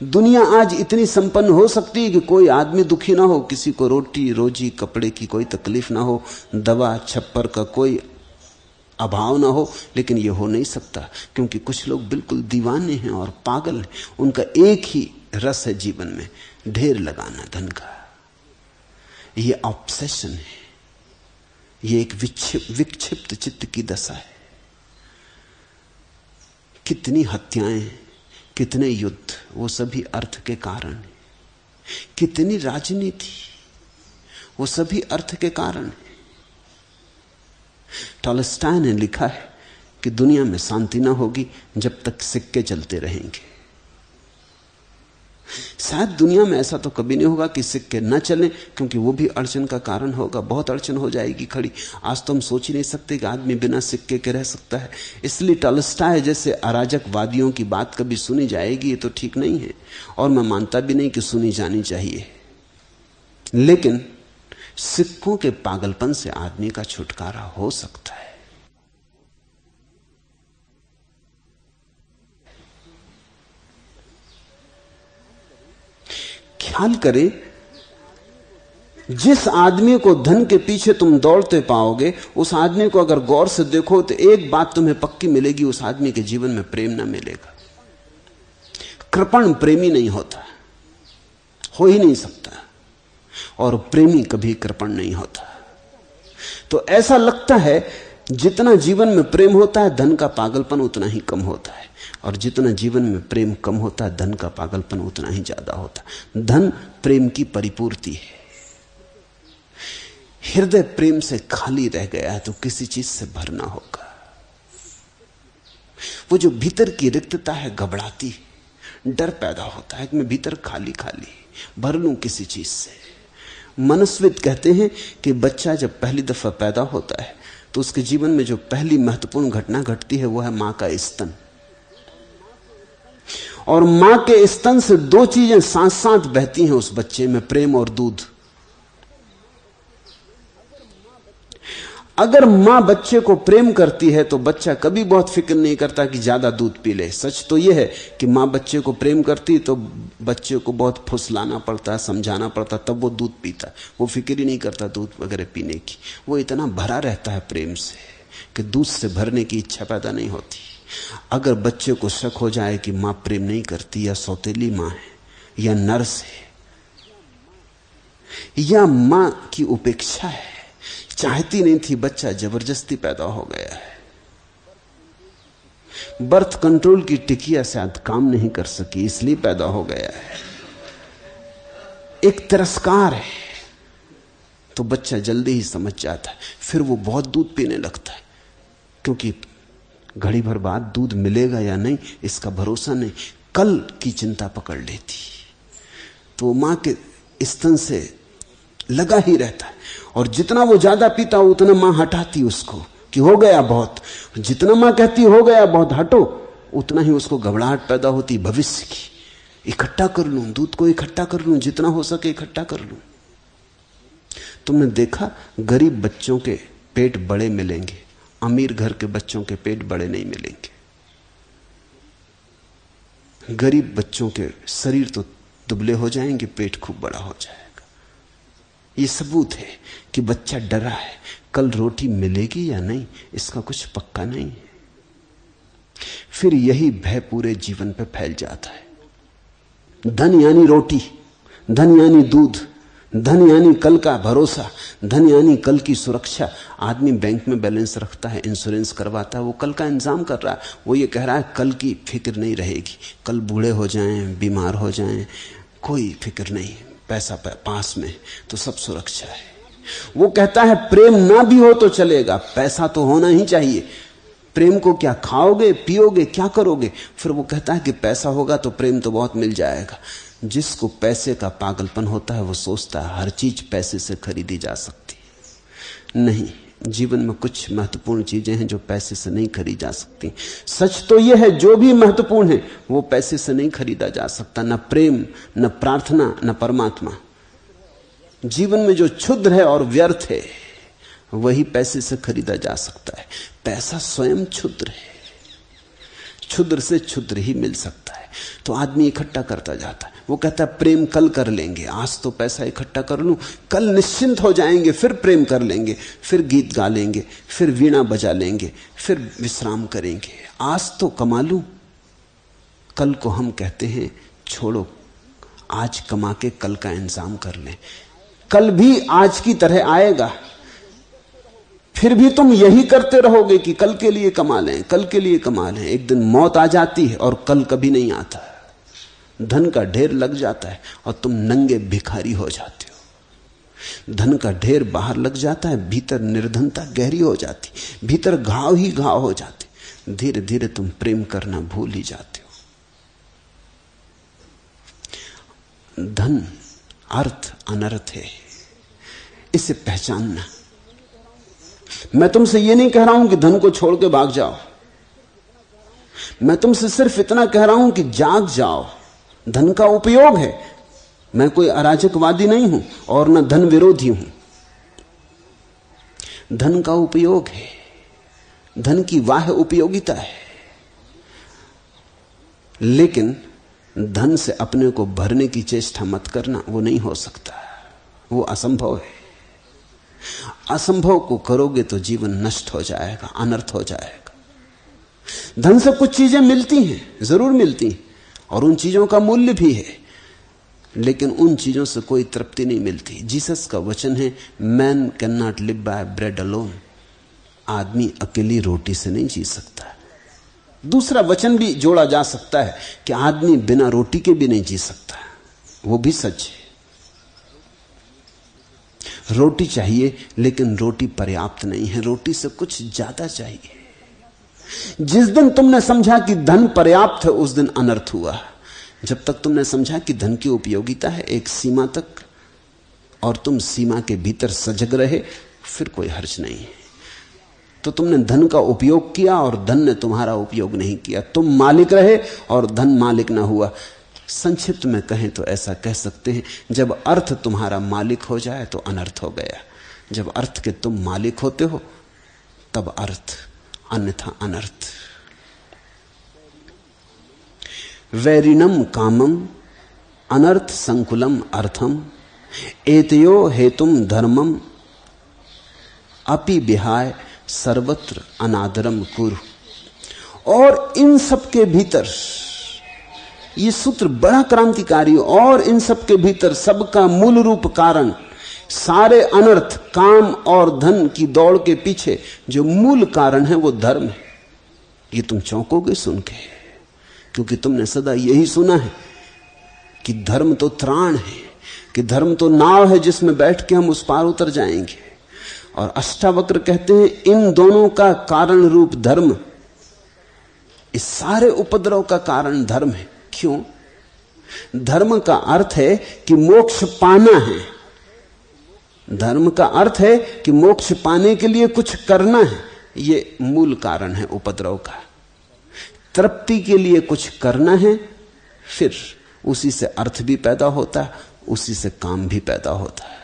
दुनिया आज इतनी संपन्न हो सकती है कि कोई आदमी दुखी ना हो, किसी को रोटी रोजी कपड़े की कोई तकलीफ ना हो, दवा छप्पर का कोई अभाव ना हो, लेकिन यह हो नहीं सकता क्योंकि कुछ लोग बिल्कुल दीवाने हैं और पागल हैं। उनका एक ही रस है जीवन में, ढेर लगाना धन का। यह ऑब्सेशन है, यह एक विक्षिप्त चित्त की दशा है। कितनी हत्याएं, कितने युद्ध, वो सभी अर्थ के कारण है। कितनी राजनीति, वो सभी अर्थ के कारण है। टॉलस्टॉय ने लिखा है कि दुनिया में शांति ना होगी जब तक सिक्के चलते रहेंगे। शायद दुनिया में ऐसा तो कभी नहीं होगा कि सिक्के न चलें, क्योंकि वो भी अड़चन का कारण होगा, बहुत अड़चन हो जाएगी खड़ी। आज तो हम सोच ही नहीं सकते कि आदमी बिना सिक्के के रह सकता है। इसलिए टॉलस्टॉय जैसे अराजकवादियों की बात कभी सुनी जाएगी ये तो ठीक नहीं है, और मैं मानता भी नहीं कि सुनी जानी चाहिए। लेकिन सिक्कों के पागलपन से आदमी का छुटकारा हो सकता है। ख्याल करें, जिस आदमी को धन के पीछे तुम दौड़ते पाओगे, उस आदमी को अगर गौर से देखो तो एक बात तुम्हें पक्की मिलेगी, उस आदमी के जीवन में प्रेम ना मिलेगा। कृपण प्रेमी नहीं होता, हो ही नहीं सकता, और प्रेमी कभी कृपण नहीं होता। तो ऐसा लगता है जितना जीवन में प्रेम होता है धन का पागलपन उतना ही कम होता है, और जितना जीवन में प्रेम कम होता है धन का पागलपन उतना ही ज्यादा होता है। धन प्रेम की परिपूर्ति है। हृदय प्रेम से खाली रह गया है तो किसी चीज से भरना होगा। वो जो भीतर की रिक्तता है घबराती है, डर पैदा होता है कि मैं भीतर खाली खाली भर लूं किसी चीज से। मनस्विद कहते हैं कि बच्चा जब पहली दफा पैदा होता है तो उसके जीवन में जो पहली महत्वपूर्ण घटना घटती है वो है मां का स्तन। और मां के स्तन से दो चीजें साथ साथ बहती हैं उस बच्चे में, प्रेम और दूध। अगर मां बच्चे को प्रेम करती है तो बच्चा कभी बहुत फिक्र नहीं करता कि ज्यादा दूध पी ले। सच तो यह है कि मां बच्चे को प्रेम करती तो बच्चे को बहुत फुसलाना पड़ता है, समझाना पड़ता, तब वो दूध पीता है। वो फिक्र ही नहीं करता दूध वगैरह पीने की। वो इतना भरा रहता है प्रेम से कि दूध से भरने की इच्छा पैदा नहीं होती। अगर बच्चे को शक हो जाए कि मां प्रेम नहीं करती, या सौतेली मां है, या नर्स है, या मां की उपेक्षा है, चाहती नहीं थी, बच्चा जबरदस्ती पैदा हो गया है, बर्थ कंट्रोल की टिकिया शायद काम नहीं कर सकी इसलिए पैदा हो गया है, एक तिरस्कार है, तो बच्चा जल्दी ही समझ जाता है। फिर वो बहुत दूध पीने लगता है, क्योंकि घड़ी भर बाद दूध मिलेगा या नहीं इसका भरोसा नहीं, कल की चिंता पकड़ लेती। तो मां के स्तन से लगा ही रहता है, और जितना वो ज्यादा पीता उतना मां हटाती उसको कि हो गया बहुत। जितना मां कहती हो गया बहुत, हटो, उतना ही उसको घबराहट पैदा होती भविष्य की। इकट्ठा कर लूं, दूध को इकट्ठा कर लूं, जितना हो सके इकट्ठा कर लूं। तुमने देखा गरीब बच्चों के पेट बड़े मिलेंगे, अमीर घर के बच्चों के पेट बड़े नहीं मिलेंगे। गरीब बच्चों के शरीर तो दुबले हो जाएंगे, पेट खूब बड़ा हो जाएगा। ये सबूत है कि बच्चा डरा है, कल रोटी मिलेगी या नहीं इसका कुछ पक्का नहीं है। फिर यही भय पूरे जीवन पे फैल जाता है। धन यानी रोटी, धन यानी दूध, धन यानी कल का भरोसा, धन यानी कल की सुरक्षा। आदमी बैंक में बैलेंस रखता है, इंश्योरेंस करवाता है, वो कल का इंतजाम कर रहा है। वो ये कह रहा है कल की फिक्र नहीं रहेगी, कल बूढ़े हो जाएं, बीमार हो जाएं, कोई फिक्र नहीं, पैसा पास में तो सब सुरक्षा है। वो कहता है प्रेम ना भी हो तो चलेगा, पैसा तो होना ही चाहिए। प्रेम को क्या खाओगे पियोगे क्या करोगे? फिर वो कहता है कि पैसा होगा तो प्रेम तो बहुत मिल जाएगा। जिसको पैसे का पागलपन होता है वो सोचता है हर चीज पैसे से खरीदी जा सकती है। नहीं, जीवन में कुछ महत्वपूर्ण चीजें हैं जो पैसे से नहीं खरीदी जा सकती। सच तो यह है जो भी महत्वपूर्ण है वो पैसे से नहीं खरीदा जा सकता, न प्रेम, न प्रार्थना, न परमात्मा। जीवन में जो क्षुद्र है और व्यर्थ है वही पैसे से खरीदा जा सकता है। पैसा स्वयं क्षुद्र है, क्षुद्र से क्षुद्र ही मिल सकता है। तो आदमी इकट्ठा करता जाता है। वो कहता है प्रेम कल कर लेंगे, आज तो पैसा इकट्ठा कर लूं, कल निश्चिंत हो जाएंगे, फिर प्रेम कर लेंगे, फिर गीत गा लेंगे, फिर वीणा बजा लेंगे, फिर विश्राम करेंगे। आज तो कमा लूं, कल को हम कहते हैं छोड़ो, आज कमा के कल का इंतजाम कर लें। कल भी आज की तरह आएगा, फिर भी तुम यही करते रहोगे कि कल के लिए कमा लें, कल के लिए कमा लें। एक दिन मौत आ जाती है और कल कभी नहीं आता। धन का ढेर लग जाता है और तुम नंगे भिखारी हो जाते हो। धन का ढेर बाहर लग जाता है, भीतर निर्धनता गहरी हो जाती, भीतर घाव ही घाव हो जाते। धीरे धीरे तुम प्रेम करना भूल ही जाते धन अर्थ अनर्थ है, इसे पहचानना। मैं तुमसे यह नहीं कह रहा हूं कि धन को छोड़ के भाग जाओ, मैं तुमसे सिर्फ इतना कह रहा हूं कि जाग जाओ। धन का उपयोग है, मैं कोई अराजकवादी नहीं हूं और न धन विरोधी हूं। धन का उपयोग है, धन की वाह उपयोगिता है, लेकिन धन से अपने को भरने की चेष्टा मत करना, वो नहीं हो सकता, वो असंभव है। असंभव को करोगे तो जीवन नष्ट हो जाएगा, अनर्थ हो जाएगा। धन से कुछ चीजें मिलती हैं, जरूर मिलती हैं, और उन चीजों का मूल्य भी है, लेकिन उन चीजों से कोई तृप्ति नहीं मिलती। जीसस का वचन है, man can not live by bread alone. आदमी अकेली रोटी से नहीं जी सकता। दूसरा वचन भी जोड़ा जा सकता है कि आदमी बिना रोटी के भी नहीं जी सकता, वो भी सच है। रोटी चाहिए, लेकिन रोटी पर्याप्त नहीं है, रोटी से कुछ ज्यादा चाहिए। जिस दिन तुमने समझा कि धन पर्याप्त है, उस दिन अनर्थ हुआ। जब तक तुमने समझा कि धन की उपयोगिता है एक सीमा तक, और तुम सीमा के भीतर सजग रहे, फिर कोई हर्ज नहीं है। तो तुमने धन का उपयोग किया और धन ने तुम्हारा उपयोग नहीं किया। तुम मालिक रहे और धन मालिक ना हुआ। संक्षिप्त में कहें तो ऐसा कह सकते हैं, जब अर्थ तुम्हारा मालिक हो जाए तो अनर्थ हो गया। जब अर्थ के तुम मालिक होते हो तब अर्थ, अन्यथा अनर्थ। वैरिणम कामम अनर्थ संकुलम अर्थम एतयो हेतुम धर्मम अपि विहाय सर्वत्र अनादरम कुरु। और इन सब के भीतर, ये सूत्र बड़ा क्रांतिकारी, और इन सब के भीतर सबका मूल रूप कारण, सारे अनर्थ, काम और धन की दौड़ के पीछे जो मूल कारण है वो धर्म है। ये तुम चौंकोगे सुन के, क्योंकि तुमने सदा यही सुना है कि धर्म तो त्राण है, कि धर्म तो नाव है जिसमें बैठ के हम उस पार उतर जाएंगे। और अष्टावक्र कहते हैं इन दोनों का कारण रूप धर्म, इस सारे उपद्रव का कारण धर्म है। क्यों? धर्म का अर्थ है कि मोक्ष पाना है। धर्म का अर्थ है कि मोक्ष पाने के लिए कुछ करना है। ये मूल कारण है उपद्रव का। तृप्ति के लिए कुछ करना है, फिर उसी से अर्थ भी पैदा होता है, उसी से काम भी पैदा होता है।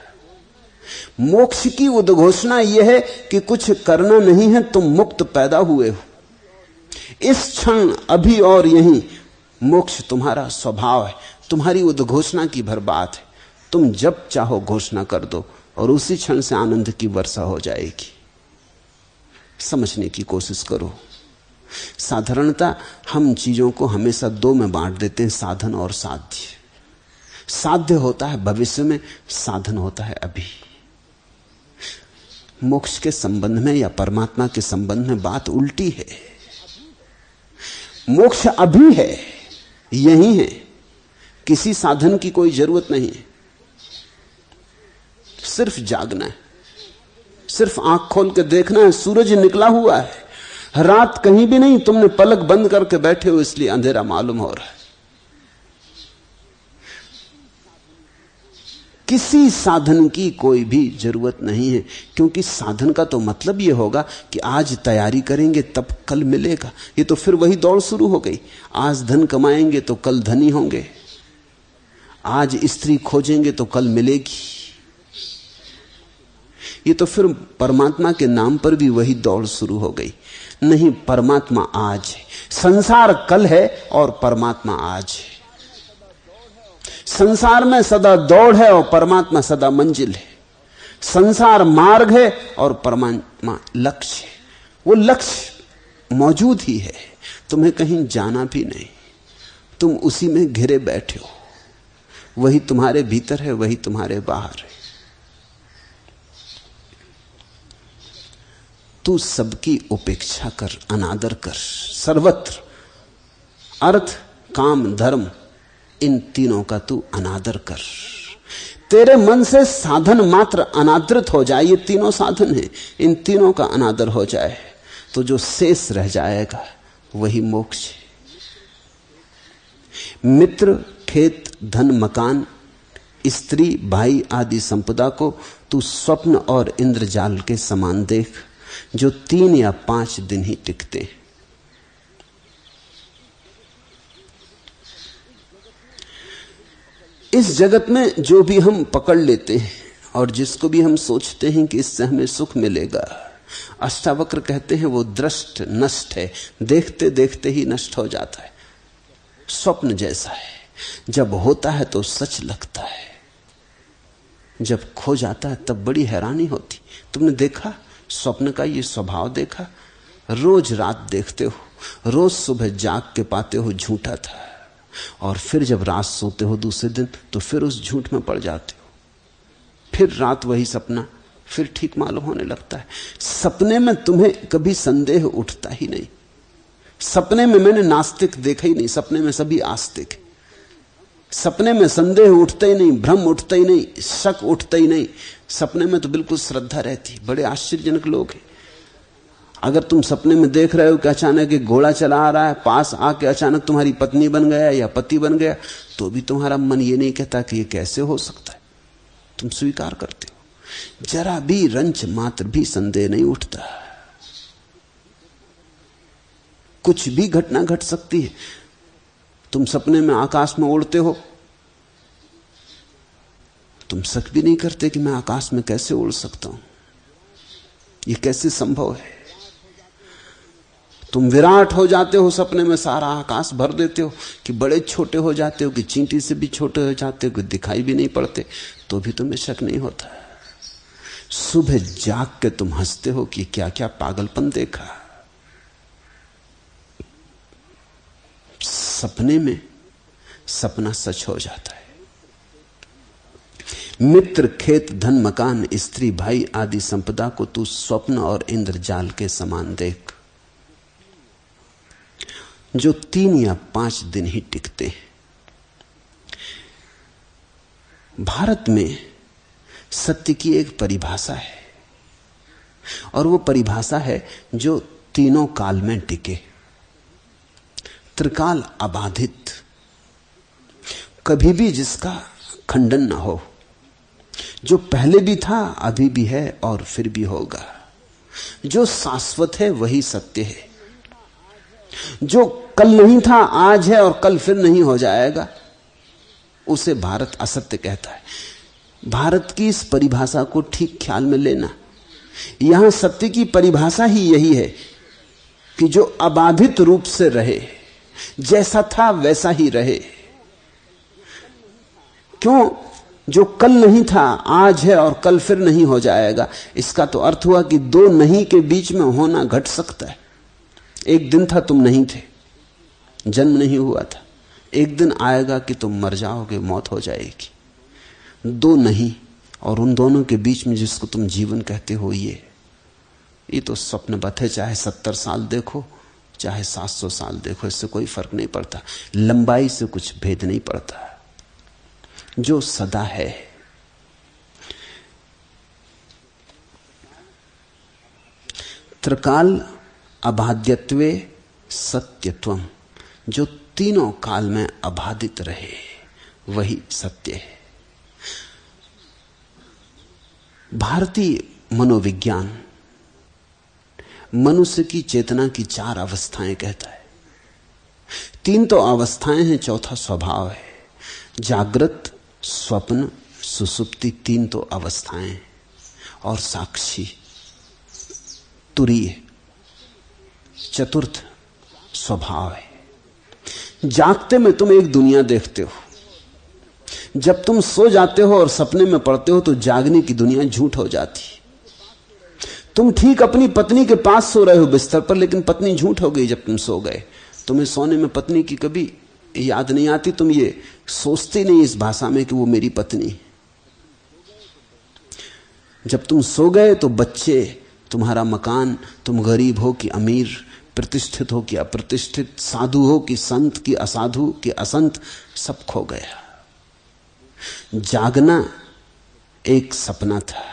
मोक्ष की उद्घोषणा यह है कि कुछ करना नहीं है, तुम मुक्त पैदा हुए हो। इस क्षण, अभी और यहीं मोक्ष तुम्हारा स्वभाव है, तुम्हारी उद्घोषणा की भर बात है। तुम जब चाहो घोषणा कर दो और उसी क्षण से आनंद की वर्षा हो जाएगी। समझने की कोशिश करो। साधारणता हम चीजों को हमेशा दो में बांट देते हैं, साधन और साध्य। साध्य होता है भविष्य में, साधन होता है अभी। मोक्ष के संबंध में या परमात्मा के संबंध में बात उल्टी है। मोक्ष अभी है, यही है, किसी साधन की कोई जरूरत नहीं है। सिर्फ जागना है, सिर्फ आंख खोल के देखना है। सूरज निकला हुआ है, रात कहीं भी नहीं, तुमने पलक बंद करके बैठे हो इसलिए अंधेरा मालूम हो रहा है। किसी साधन की कोई भी जरूरत नहीं है, क्योंकि साधन का तो मतलब यह होगा कि आज तैयारी करेंगे तब कल मिलेगा। ये तो फिर वही दौड़ शुरू हो गई। आज धन कमाएंगे तो कल धनी होंगे, आज स्त्री खोजेंगे तो कल मिलेगी। ये तो फिर परमात्मा के नाम पर भी वही दौड़ शुरू हो गई। नहीं, परमात्मा आज है, संसार कल है और परमात्मा आज है। संसार में सदा दौड़ है और परमात्मा सदा मंजिल है। संसार मार्ग है और परमात्मा लक्ष्य है। वो लक्ष्य मौजूद ही है, तुम्हें कहीं जाना भी नहीं, तुम उसी में घिरे बैठे हो। वही तुम्हारे भीतर है, वही तुम्हारे बाहर है। तू सबकी उपेक्षा कर, अनादर कर। सर्वत्र अर्थ, काम, धर्म, इन तीनों का तू अनादर कर। तेरे मन से साधन मात्र अनादृत हो जाए, ये तीनों साधन हैं, इन तीनों का अनादर हो जाए तो जो शेष रह जाएगा वही मोक्ष है। मित्र, खेत, धन, मकान, स्त्री भाई आदि संपदा को तू स्वप्न और इंद्रजाल के समान देख, जो 3 या 5 दिन ही टिकते हैं। इस जगत में जो भी हम पकड़ लेते हैं और जिसको भी हम सोचते हैं कि इससे हमें सुख मिलेगा, अष्टावक्र कहते हैं वो दृष्ट नष्ट है, देखते देखते ही नष्ट हो जाता है। स्वप्न जैसा है, जब होता है तो सच लगता है, जब खो जाता है तब बड़ी हैरानी होती। तुमने देखा स्वप्न का ये स्वभाव देखा? रोज रात देखते हो, रोज सुबह जाग के पाते हो झूठा था, और फिर जब रात सोते हो दूसरे दिन तो फिर उस झूठ में पड़ जाते हो, फिर रात वही सपना, फिर ठीक मालूम होने लगता है। सपने में तुम्हें कभी संदेह उठता ही नहीं। सपने में मैंने नास्तिक देखा ही नहीं, सपने में सभी आस्तिक। सपने में संदेह उठता ही नहीं, भ्रम उठता ही नहीं, शक उठता ही नहीं। सपने में तो बिल्कुल श्रद्धा रहती। बड़े आश्चर्यजनक लोग हैं। अगर तुम सपने में देख रहे हो कि अचानक एक घोड़ा चला आ रहा है, पास आके अचानक तुम्हारी पत्नी बन गया या पति बन गया, तो भी तुम्हारा मन ये नहीं कहता कि ये कैसे हो सकता है, तुम स्वीकार करते हो। जरा भी रंच मात्र भी संदेह नहीं उठता। कुछ भी घटना घट सकती है। तुम सपने में आकाश में उड़ते हो, तुम शक भी नहीं करते कि मैं आकाश में कैसे उड़ सकता हूं, ये कैसे संभव है। तुम विराट हो जाते हो सपने में, सारा आकाश भर देते हो, कि बड़े छोटे हो जाते हो, कि चींटी से भी छोटे हो जाते हो, कि दिखाई भी नहीं पड़ते, तो भी तुम्हें शक नहीं होता। सुबह जाग के तुम हंसते हो कि क्या क्या पागलपन देखा। सपने में सपना सच हो जाता है। मित्र खेत धन मकान स्त्री भाई आदि संपदा को तू स्वप्न और इंद्रजाल के समान देख, जो 3 या 5 दिन ही टिकते हैं। भारत में सत्य की एक परिभाषा है, और वो परिभाषा है जो तीनों काल में टिके। त्रिकाल अबाधित, कभी भी जिसका खंडन ना हो, जो पहले भी था अभी भी है और फिर भी होगा। जो शाश्वत है वही सत्य है। जो कल नहीं था आज है और कल फिर नहीं हो जाएगा, उसे भारत असत्य कहता है। भारत की इस परिभाषा को ठीक ख्याल में लेना। यहां सत्य की परिभाषा ही यही है कि जो अबाधित रूप से रहे, जैसा था वैसा ही रहे। क्यों? जो कल नहीं था आज है और कल फिर नहीं हो जाएगा। इसका तो अर्थ हुआ कि दो नहीं के बीच में होना घट सकता है। एक दिन था तुम नहीं थे, जन्म नहीं हुआ था। एक दिन आएगा कि तुम मर जाओगे, मौत हो जाएगी। दो नहीं, और उन दोनों के बीच में जिसको तुम जीवन कहते हो, ये तो स्वप्नवत है। चाहे 70 साल देखो, चाहे 700 साल देखो, इससे कोई फर्क नहीं पड़ता। लंबाई से कुछ भेद नहीं पड़ता। जो सदा है, त्रिकाल अबाध्यत्वे सत्यत्वम, जो तीनों काल में अबाधित रहे वही सत्य है। भारतीय मनोविज्ञान मनुष्य की चेतना की 4 अवस्थाएं कहता है। 3 तो अवस्थाएं हैं, चौथा स्वभाव है। जागृत, स्वप्न, सुसुप्ति 3 तो अवस्थाएं, और साक्षी, तुरीय, चतुर्थ स्वभाव है। जागते में तुम एक दुनिया देखते हो। जब तुम सो जाते हो और सपने में पड़ते हो तो जागने की दुनिया झूठ हो जाती। तुम ठीक अपनी पत्नी के पास सो रहे हो बिस्तर पर, लेकिन पत्नी झूठ हो गई जब तुम सो गए। तुम्हें सोने में पत्नी की कभी याद नहीं आती। तुम ये सोचते नहीं इस भाषा में कि वो मेरी पत्नी। जब तुम सो गए तो बच्चे, तुम्हारा मकान, तुम गरीब हो कि अमीर, प्रतिष्ठित हो कि अप्रतिष्ठित, साधु हो कि संत कि असाधु कि असंत, सब खो गया। जागना एक सपना था।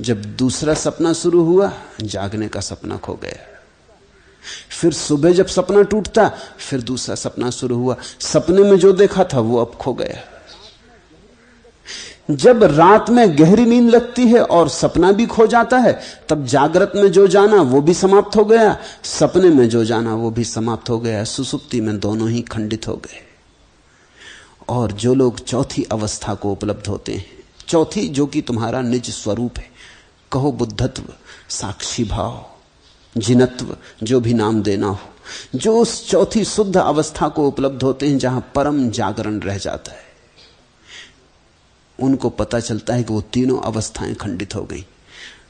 जब दूसरा सपना शुरू हुआ, जागने का सपना खो गया। फिर सुबह जब सपना टूटता, फिर दूसरा सपना शुरू हुआ। सपने में जो देखा था वो अब खो गया। जब रात में गहरी नींद लगती है और सपना भी खो जाता है, तब जागृत में जो जाना वो भी समाप्त हो गया, सपने में जो जाना वो भी समाप्त हो गया। सुसुप्ति में दोनों ही खंडित हो गए। और जो लोग चौथी अवस्था को उपलब्ध होते हैं, चौथी जो कि तुम्हारा निज स्वरूप है, कहो बुद्धत्व, साक्षी भाव, जिनत्व, जो भी नाम देना हो, जो उस चौथी शुद्ध अवस्था को उपलब्ध होते हैं जहां परम जागरण रह जाता है, उनको पता चलता है कि वो तीनों अवस्थाएं खंडित हो गई।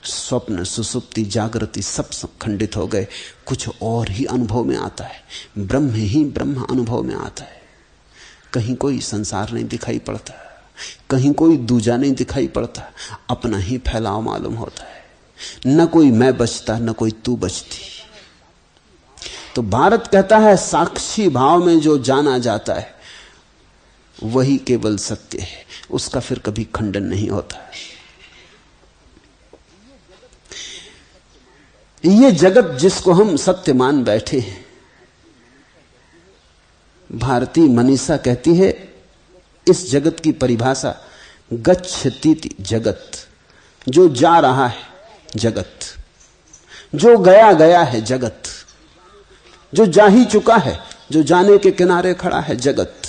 स्वप्न, सुसुप्ति, जागृति सब खंडित हो गए। कुछ और ही अनुभव में आता है, ब्रह्म ही ब्रह्म अनुभव में आता है। कहीं कोई संसार नहीं दिखाई पड़ता, कहीं कोई दूजा नहीं दिखाई पड़ता, अपना ही फैलाव मालूम होता है। न कोई मैं बचता, न कोई तू बचती। तो भारत कहता है साक्षी भाव में जो जाना जाता है वही केवल सत्य है, उसका फिर कभी खंडन नहीं होता। ये जगत जिसको हम सत्य मान बैठे हैं, भारतीय मनीषा कहती है इस जगत की परिभाषा गच्छतीति जगत, जो जा रहा है जगत, जो गया गया है जगत, जो जा ही चुका है, जो जाने के किनारे खड़ा है जगत।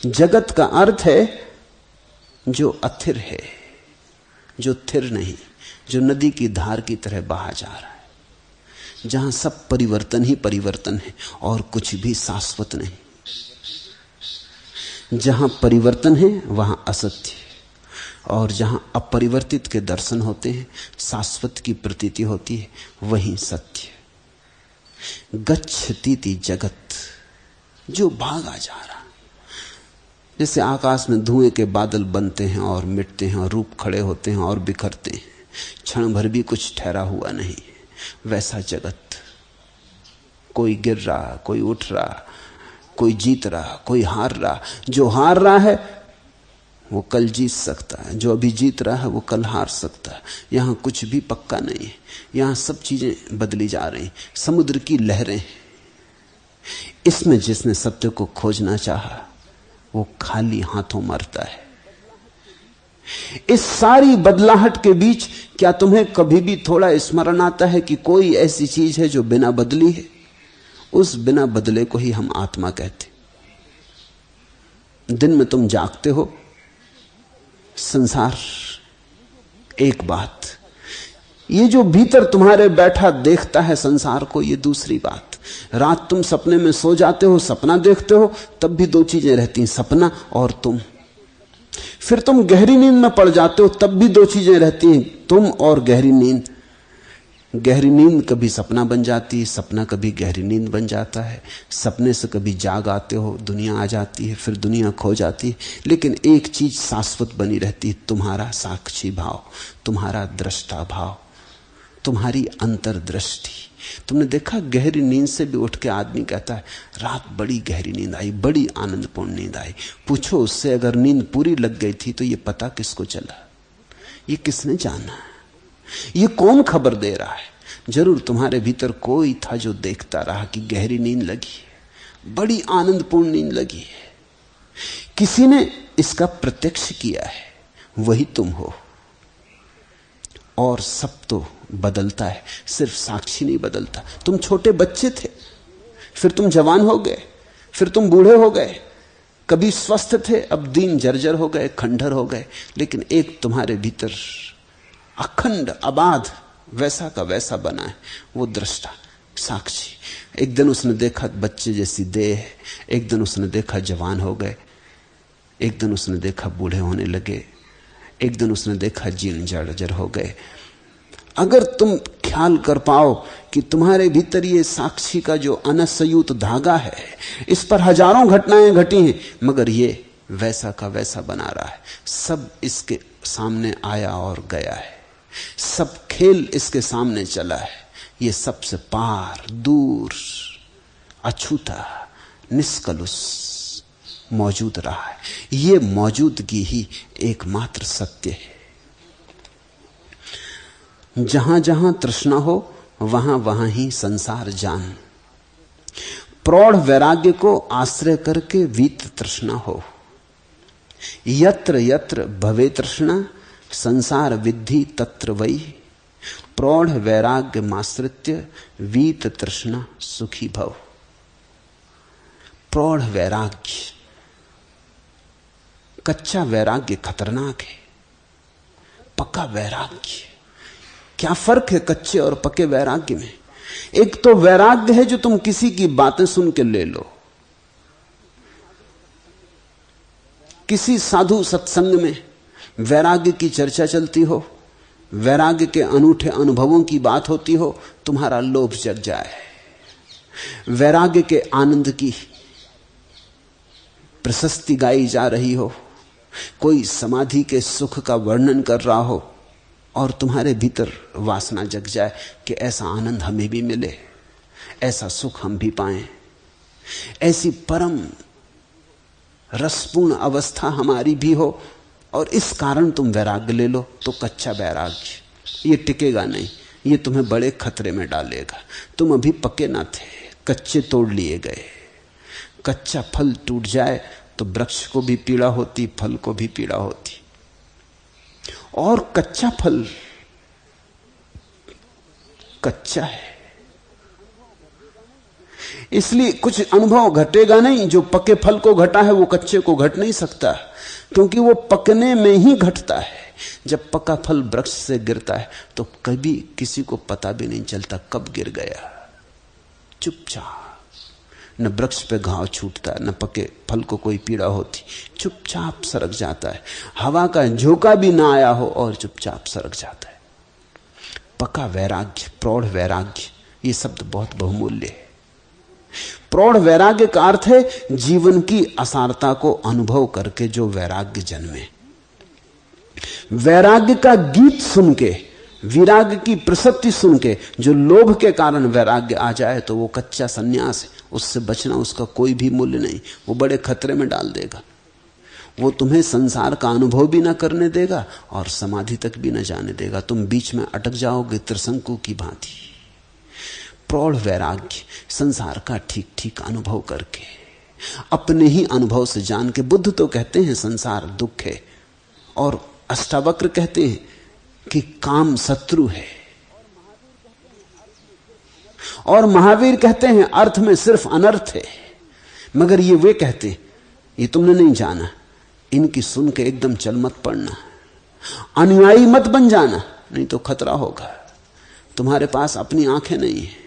जगत का अर्थ है जो अथिर है, जो थिर नहीं, जो नदी की धार की तरह बहा जा रहा है, जहां सब परिवर्तन ही परिवर्तन है और कुछ भी शाश्वत नहीं। जहां परिवर्तन है वहां असत्य, और जहां अपरिवर्तित के दर्शन होते हैं, शाश्वत की प्रतीति होती है, वही सत्य। गच्छतीति जगत, जो भागा जा रहा। जैसे आकाश में धुएं के बादल बनते हैं और मिटते हैं और रूप खड़े होते हैं और बिखरते हैं, क्षण भर भी कुछ ठहरा हुआ नहीं, वैसा जगत। कोई गिर रहा, कोई उठ रहा, कोई जीत रहा, कोई हार रहा। जो हार रहा है वो कल जीत सकता है, जो अभी जीत रहा है वो कल हार सकता है। यहां कुछ भी पक्का नहीं है, यहां सब चीजें बदली जा रही, समुद्र की लहरें। इसमें जिसने सत्य को खोजना चाहा वो खाली हाथों मरता है। इस सारी बदलाहट के बीच क्या तुम्हें कभी भी थोड़ा स्मरण आता है कि कोई ऐसी चीज है जो बिना बदली है? उस बिना बदले को ही हम आत्मा कहते। दिन में तुम जागते हो, संसार एक बात, ये जो भीतर तुम्हारे बैठा देखता है संसार को, ये दूसरी बात। रात तुम सपने में सो जाते हो, सपना देखते हो, तब भी दो चीजें रहती हैं, सपना और तुम। फिर तुम गहरी नींद में पड़ जाते हो, तब भी दो चीजें रहती हैं, तुम और गहरी नींद। गहरी नींद कभी सपना बन जाती है, सपना कभी गहरी नींद बन जाता है। सपने से कभी जाग आते हो, दुनिया आ जाती है, फिर दुनिया खो जाती है, लेकिन एक चीज शाश्वत बनी रहती है, तुम्हारा साक्षी भाव, तुम्हारा दृष्टा भाव, तुम्हारी अंतर्दृष्टि। तुमने देखा गहरी नींद से भी उठ के आदमी कहता है रात बड़ी गहरी नींद आई, बड़ी आनंदपूर्ण नींद आई। पूछो उससे अगर नींद पूरी लग गई थी तो ये पता किसको चला, ये किसने जाना, ये कौन खबर दे रहा है? जरूर तुम्हारे भीतर कोई था जो देखता रहा कि गहरी नींद लगी है, बड़ी आनंदपूर्ण नींद लगी है। किसी ने इसका प्रत्यक्ष किया है, वही तुम हो। और सब तो बदलता है, सिर्फ साक्षी नहीं बदलता। तुम छोटे बच्चे थे, फिर तुम जवान हो गए, फिर तुम बूढ़े हो गए, कभी स्वस्थ थे, अब दीन जर्जर हो गए, खंडर हो गए, लेकिन एक तुम्हारे भीतर अखंड अबाध वैसा का वैसा बना है, वो दृष्टा, साक्षी। एक दिन उसने देखा बच्चे जैसी देह, एक दिन उसने देखा जवान हो गए, एक दिन उसने देखा बूढ़े होने लगे, एक दिन उसने देखा जीर्ण जर्जर हो गए। अगर तुम ख्याल कर पाओ कि तुम्हारे भीतर ये साक्षी का जो अनसयूत धागा है, इस पर हजारों घटनाएं घटी हैं, मगर ये वैसा का वैसा बना रहा है। सब इसके सामने आया और गया है, सब खेल इसके सामने चला है। ये सबसे पार, दूर, अछूता, निष्कलुष मौजूद रहा है। ये मौजूदगी ही एकमात्र सत्य है। जहां जहां तृष्णा हो वहां वहां ही संसार जान। प्रौढ़ वैराग्य को आश्रय करके वीत तृष्णा हो। यत्र यत्र भवे तृष्णा संसार विद्धि तत्र वै प्रौढ़ वैराग्य माश्रित्य वीत तृष्णा सुखी भव। प्रौढ़ वैराग्य, कच्चा वैराग्य खतरनाक है, पक्का वैराग्य। क्या फर्क है कच्चे और पक्के वैराग्य में? एक तो वैराग्य है जो तुम किसी की बातें सुन के ले लो। किसी साधु सत्संग में वैराग्य की चर्चा चलती हो, वैराग्य के अनूठे अनुभवों की बात होती हो, तुम्हारा लोभ जग जाए। वैराग्य के आनंद की प्रशस्ति गाई जा रही हो, कोई समाधि के सुख का वर्णन कर रहा हो और तुम्हारे भीतर वासना जग जाए कि ऐसा आनंद हमें भी मिले, ऐसा सुख हम भी पाएं, ऐसी परम रसपूर्ण अवस्था हमारी भी हो, और इस कारण तुम वैराग्य ले लो। तो कच्चा वैराग्य ये टिकेगा नहीं, ये तुम्हें बड़े खतरे में डालेगा। तुम अभी पके ना थे, कच्चे तोड़ लिए गए। कच्चा फल टूट जाए तो वृक्ष को भी पीड़ा होती, फल को भी पीड़ा होती। और कच्चा फल कच्चा है, इसलिए कुछ अनुभव घटेगा नहीं। जो पके फल को घटा है वो कच्चे को घट नहीं सकता, क्योंकि वो पकने में ही घटता है। जब पका फल वृक्ष से गिरता है तो कभी किसी को पता भी नहीं चलता कब गिर गया। चुपचाप, न वृक्ष पे घाव छूटता, न पके फल को कोई पीड़ा होती, चुपचाप सरक जाता है। हवा का झोंका भी ना आया हो और चुपचाप सरक जाता है। पका वैराग्य, प्रौढ़ वैराग्य, ये शब्द बहुत बहुमूल्य है। प्रौढ़ वैराग्य का अर्थ है जीवन की असारता को अनुभव करके जो वैराग्य जन्मे। वैराग्य का गीत सुन के, विराग की प्रसक्ति सुन के जो लोभ के कारण वैराग्य आ जाए तो वो कच्चा सन्यास है। उससे बचना उसका कोई भी मूल्य नहीं, वो बड़े खतरे में डाल देगा। वो तुम्हें संसार का अनुभव भी ना करने देगा और समाधि तक भी न जाने देगा। तुम बीच में अटक जाओगे त्रिशंकु की भांति। प्रौढ़ वैराग्य, संसार का ठीक ठीक अनुभव करके, अपने ही अनुभव से जान के। बुद्ध तो कहते हैं संसार दुख है, और अष्टावक्र कहते हैं कि काम शत्रु है, और महावीर कहते हैं अर्थ में सिर्फ अनर्थ है। मगर ये वे कहते हैं, ये तुमने नहीं जाना। इनकी सुन के एकदम चल मत पड़ना, अनुयायी मत बन जाना, नहीं तो खतरा होगा। तुम्हारे पास अपनी आंखें नहीं है,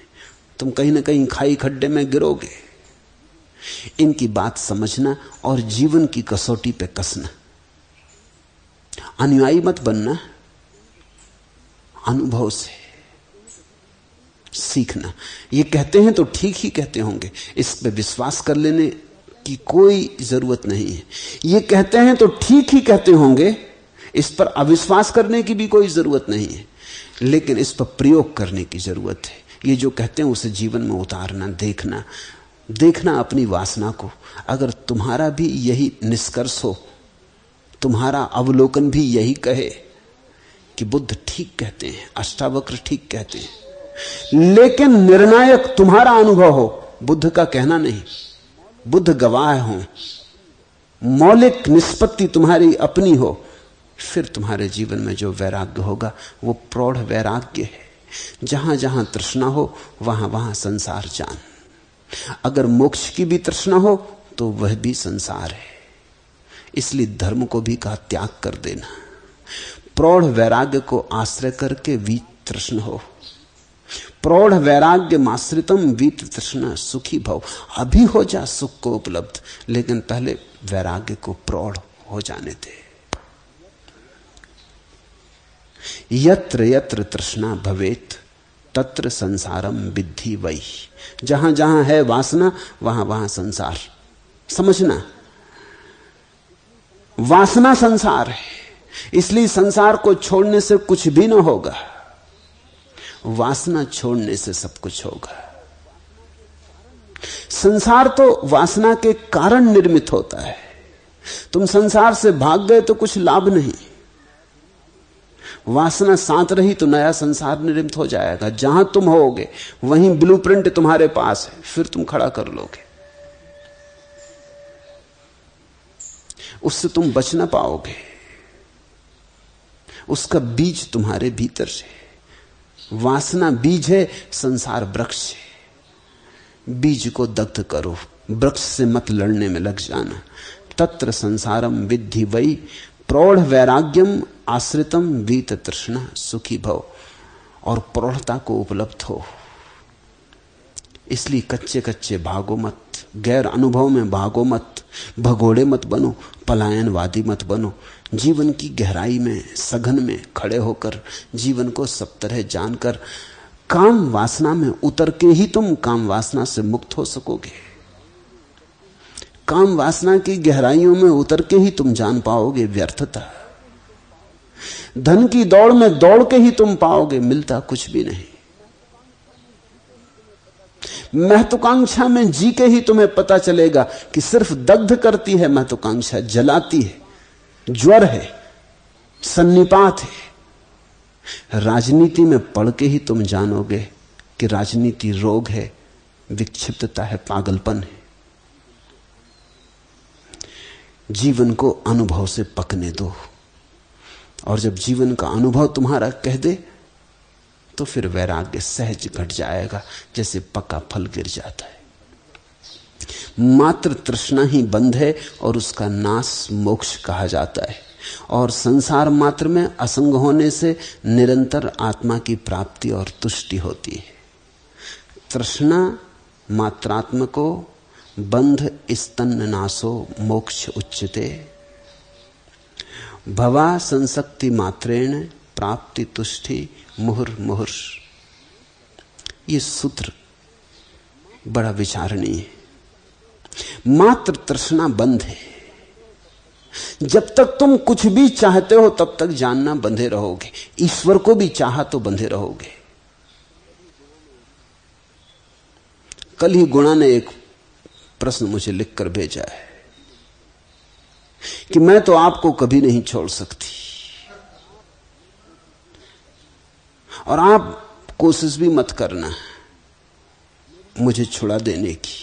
तुम कहीं ना कहीं खाई खड्डे में गिरोगे। इनकी बात समझना और जीवन की कसौटी पे कसना। अनुयायी मत बनना, अनुभव से सीखना। ये कहते हैं तो ठीक ही कहते होंगे, इस पे विश्वास कर लेने की कोई जरूरत नहीं है। ये कहते हैं तो ठीक ही कहते होंगे, इस पर अविश्वास करने की भी कोई जरूरत नहीं है, लेकिन इस पर प्रयोग करने की जरूरत है। ये जो कहते हैं उसे जीवन में उतारना, देखना अपनी वासना को। अगर तुम्हारा भी यही निष्कर्ष हो, तुम्हारा अवलोकन भी यही कहे कि बुद्ध ठीक कहते हैं, अष्टावक्र ठीक कहते हैं, लेकिन निर्णायक तुम्हारा अनुभव हो, बुद्ध का कहना नहीं, बुद्ध गवाह हो, मौलिक निष्पत्ति तुम्हारी अपनी हो, फिर तुम्हारे जीवन में जो वैराग्य होगा वो प्रौढ़ वैराग्य है। जहां जहां तृष्णा हो वहां वहां संसार जान। अगर मोक्ष की भी तृष्णा हो तो वह भी संसार है। इसलिए धर्म को भी कहा त्याग कर देना। प्रौढ़ वैराग्य को आश्रय करके वीत तृष्ण हो। प्रौढ़ वैराग्य माश्रितम वीत तृष्णा सुखी भव। अभी हो जा सुख को उपलब्ध, लेकिन पहले वैराग्य को प्रौढ़ हो जाने दे। यत्र यत्र तृष्णा भवेत तत्र संसारम विद्धि वै। जहां जहां है वासना वहां वहां संसार। समझना, वासना संसार है, इसलिए संसार को छोड़ने से कुछ भी ना होगा, वासना छोड़ने से सब कुछ होगा। संसार तो वासना के कारण निर्मित होता है। तुम संसार से भाग गए तो कुछ लाभ नहीं, वासना साथ रही तो नया संसार निर्मित हो जाएगा। जहां तुम होगे वहीं ब्लूप्रिंट तुम्हारे पास है, फिर तुम खड़ा कर लोगे। उससे तुम बच ना पाओगे। उसका बीज तुम्हारे भीतर से, वासना बीज है, संसार वृक्ष है। बीज को दग्ध करो, वृक्ष से मत लड़ने में लग जाना। तत्र संसारम विद्धि वै प्रौढ़ वैराग्यम आश्रितम वीत तृष्णा सुखी भव। और प्रौढ़ता को उपलब्ध हो। इसलिए कच्चे कच्चे भागो मत, गैर अनुभव में भागो मत, भगोड़े मत बनो, पलायनवादी मत बनो। जीवन की गहराई में, सघन में खड़े होकर, जीवन को सब तरह जानकर, काम वासना में उतर के ही तुम काम वासना से मुक्त हो सकोगे। काम वासना की गहराइयों में उतर के ही तुम जान पाओगे व्यर्थता। धन की दौड़ में दौड़ के ही तुम पाओगे मिलता कुछ भी नहीं। महत्वाकांक्षा में जी के ही तुम्हें पता चलेगा कि सिर्फ दग्ध करती है महत्वाकांक्षा, जलाती है, ज्वर है, सन्निपात है। राजनीति में पढ़ के ही तुम जानोगे कि राजनीति रोग है, विक्षिप्तता है, पागलपन है। जीवन को अनुभव से पकने दो, और जब जीवन का अनुभव तुम्हारा कह दे तो फिर वैराग्य सहज घट जाएगा, जैसे पका फल गिर जाता है। मात्र तृष्णा ही बंध है और उसका नाश मोक्ष कहा जाता है। और संसार मात्र में असंग होने से निरंतर आत्मा की प्राप्ति और तुष्टि होती है। तृष्णा मात्रात्मको बंध स्तन्न नाशो मोक्ष उच्यते। भवा संसक्ति मात्रेण प्राप्ति तुष्टि मुहुर मुहुर। ये सूत्र बड़ा विचारणीय है। मात्र तृष्णा बंध है। जब तक तुम कुछ भी चाहते हो तब तक जानना बंधे रहोगे। ईश्वर को भी चाहा तो बंधे रहोगे। कल ही गुणा ने एक प्रश्न मुझे लिखकर भेजा है कि मैं तो आपको कभी नहीं छोड़ सकती और आप कोशिश भी मत करना मुझे छुड़ा देने की।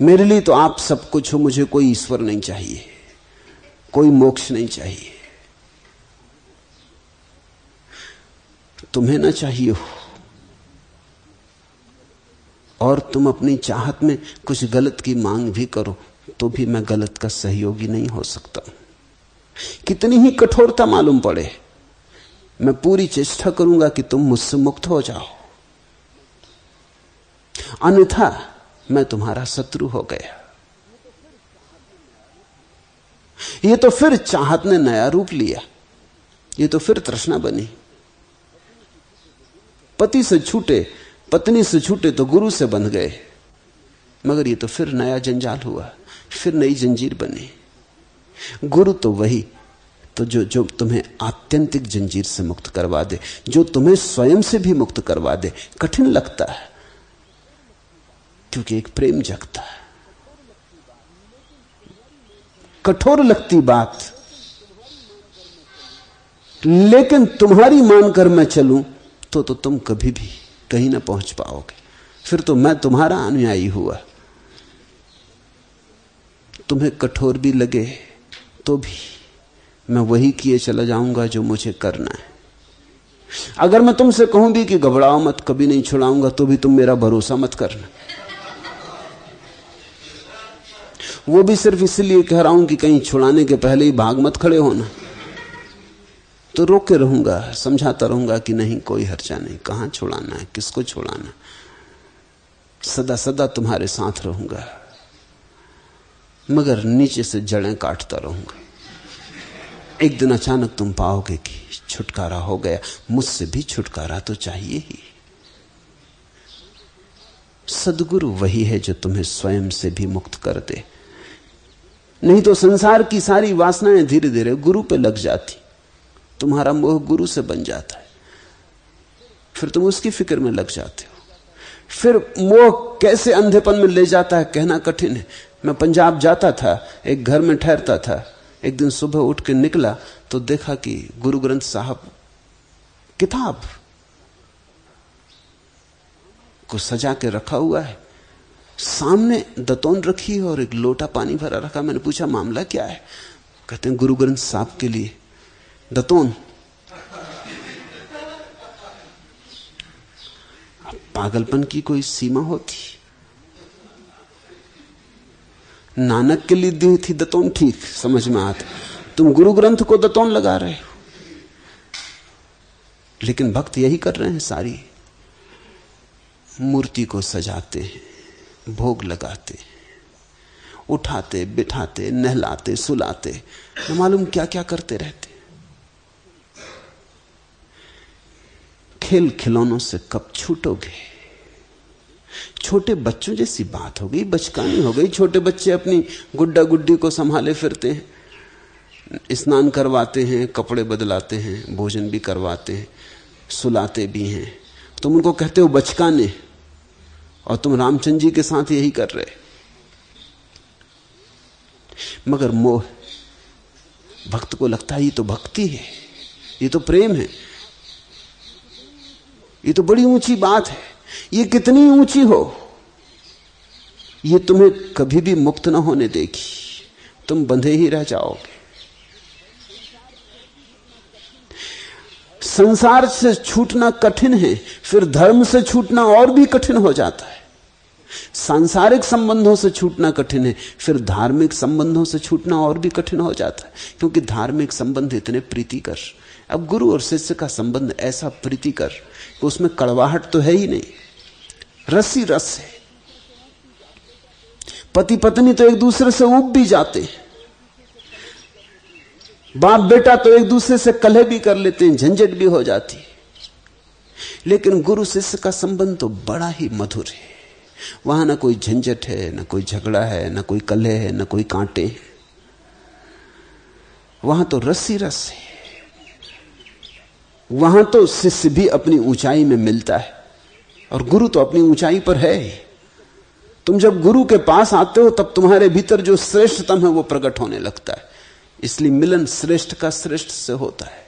मेरे लिए तो आप सब कुछ हो, मुझे कोई ईश्वर नहीं चाहिए, कोई मोक्ष नहीं चाहिए। तुम्हें ना चाहिए हो और तुम अपनी चाहत में कुछ गलत की मांग भी करो तो भी मैं गलत का सहयोगी नहीं हो सकता। कितनी ही कठोरता मालूम पड़े, मैं पूरी चेष्टा करूंगा कि तुम मुझसे मुक्त हो जाओ, अन्यथा मैं तुम्हारा शत्रु हो गया। ये तो फिर चाहत ने नया रूप लिया, ये तो फिर तृष्णा बनी। पति से छूटे, पत्नी से छूटे तो गुरु से बंध गए, मगर ये तो फिर नया जंजाल हुआ, फिर नई जंजीर बनी। गुरु तो वही तो जो तुम्हें आत्यंतिक जंजीर से मुक्त करवा दे, जो तुम्हें स्वयं से भी मुक्त करवा दे। कठिन लगता है क्योंकि एक प्रेम जगता है, कठोर लगती बात, लेकिन तुम्हारी मानकर मैं चलूं तो तुम कभी भी कहीं ना पहुंच पाओगे। फिर तो मैं तुम्हारा अनुयायी हुआ। तुम्हें कठोर भी लगे तो भी मैं वही किए चला जाऊंगा जो मुझे करना है। अगर मैं तुमसे कहूं भी कि घबराओ मत, कभी नहीं छुड़ाऊंगा, तो भी तुम मेरा भरोसा मत करना। वो भी सिर्फ इसलिए कह रहा हूं कि कहीं छुड़ाने के पहले ही भाग मत खड़े होना। तो रोक के रहूंगा, समझाता रहूंगा कि नहीं, कोई हर्जा नहीं, कहां छुड़ाना है, किसको छुड़ाना, सदा सदा तुम्हारे साथ रहूंगा, मगर नीचे से जड़ें काटता रहूंगा। एक दिन अचानक तुम पाओगे कि छुटकारा हो गया। मुझसे भी छुटकारा तो चाहिए ही। सद्गुरु वही है जो तुम्हें स्वयं से भी मुक्त कर दे। नहीं तो संसार की सारी वासनाएं धीरे धीरे गुरु पे लग जाती, तुम्हारा मोह गुरु से बन जाता है, फिर तुम उसकी फिक्र में लग जाते हो। फिर मोह कैसे अंधेपन में ले जाता है कहना कठिन है। मैं पंजाब जाता था, एक घर में ठहरता था। एक दिन सुबह उठ के निकला तो देखा कि गुरु ग्रंथ साहब किताब को सजा के रखा हुआ है सामने दतौन रखी और एक लोटा पानी भरा रखा। मैंने पूछा मामला क्या है? कहते हैं गुरु ग्रंथ साहब के लिए दतौन। पागलपन की कोई सीमा होती? नानक के लिए दी थी दतौन, ठीक समझ में आता। तुम गुरु ग्रंथ को दतौन लगा रहे हो। लेकिन भक्त यही कर रहे हैं, सारी मूर्ति को सजाते हैं, भोग लगाते, उठाते बिठाते, नहलाते सुलाते, न मालूम क्या क्या करते रहते। खेल खिलौनों से कब छूटोगे? छोटे बच्चों जैसी बात हो गई, बचकानी हो गई। छोटे बच्चे अपनी गुड्डा गुड्डी को संभाले फिरते हैं, स्नान करवाते हैं, कपड़े बदलाते हैं, भोजन भी करवाते हैं, सुलाते भी हैं। तुम उनको कहते हो बचकाने, और तुम रामचंद्र जी के साथ यही कर रहे। मगर मोह, भक्त को लगता है ये तो भक्ति है, ये तो प्रेम है, ये तो बड़ी ऊंची बात है। ये कितनी ऊंची हो, ये तुम्हें कभी भी मुक्त ना होने देगी, तुम बंधे ही रह जाओगे। संसार से छूटना कठिन है, फिर धर्म से छूटना और भी कठिन हो जाता है। सांसारिक संबंधों से छूटना कठिन है, फिर धार्मिक संबंधों से छूटना और भी कठिन हो जाता है, क्योंकि धार्मिक संबंध इतने प्रीतिकर। अब गुरु और शिष्य का संबंध ऐसा प्रीतिकर कि उसमें कड़वाहट तो है ही नहीं, रस ही रस है। पति पत्नी तो एक दूसरे से ऊब भी जाते हैं, बाप बेटा तो एक दूसरे से कलह भी कर लेते हैं, झंझट भी हो जाती है। लेकिन गुरु शिष्य का संबंध तो बड़ा ही मधुर है। वहां ना कोई झंझट है, ना कोई झगड़ा है, ना कोई कलह है, ना कोई कांटे। वहां तो रस ही रस है। वहां तो शिष्य भी अपनी ऊंचाई में मिलता है और गुरु तो अपनी ऊंचाई पर है ही। तुम जब गुरु के पास आते हो तब तुम्हारे भीतर जो श्रेष्ठतम है वो प्रकट होने लगता है। इसलिए मिलन श्रेष्ठ का श्रेष्ठ से होता है।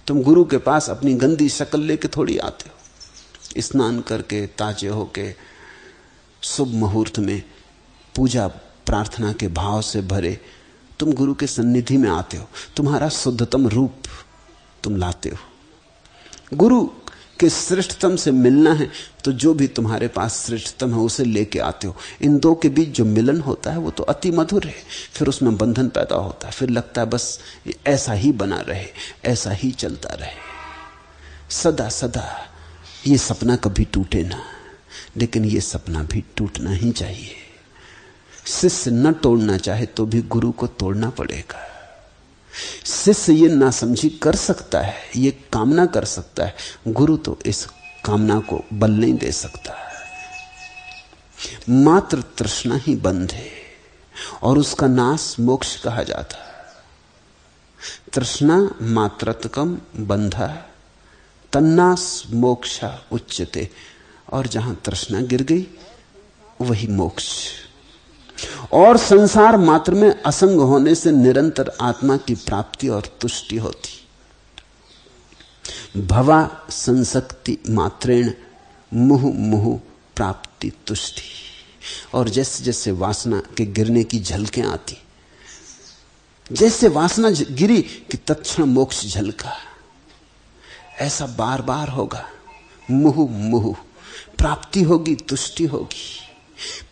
तुम गुरु के पास अपनी गंदी शक्ल लेके थोड़ी आते हो। स्नान करके ताजे होके शुभ मुहूर्त में पूजा प्रार्थना के भाव से भरे तुम गुरु के सन्निधि में आते हो। तुम्हारा शुद्धतम रूप तुम लाते हो। गुरु के श्रेष्ठतम से मिलना है तो जो भी तुम्हारे पास श्रेष्ठतम है उसे लेके आते हो। इन दो के बीच जो मिलन होता है वो तो अति मधुर है। फिर उसमें बंधन पैदा होता है। फिर लगता है बस ऐसा ही बना रहे, ऐसा ही चलता रहे सदा सदा। ये सपना कभी टूटे ना, लेकिन ये सपना भी टूटना ही चाहिए। शिष्य न तोड़ना चाहे तो भी गुरु को तोड़ना पड़ेगा। शिष्य ये नासमझी कर सकता है, ये कामना कर सकता है, गुरु तो इस कामना को बल नहीं दे सकता। मात्र तृष्णा ही बंध है और उसका नाश मोक्ष कहा जाता है। तृष्णा मात्रतकम बंधा तन्नास मोक्षा उच्यते। और जहां तृष्णा गिर गई वही मोक्ष। और संसार मात्र में असंग होने से निरंतर आत्मा की प्राप्ति और तुष्टि होती। भवा संसक्ति मात्रेण मुहु मुहु प्राप्ति तुष्टि। और जैसे जैसे वासना के गिरने की झलकें आती, जैसे वासना गिरी कि तत्क्षण मोक्ष झलका, ऐसा बार बार होगा। मुहु मुहु प्राप्ति होगी, तुष्टि होगी।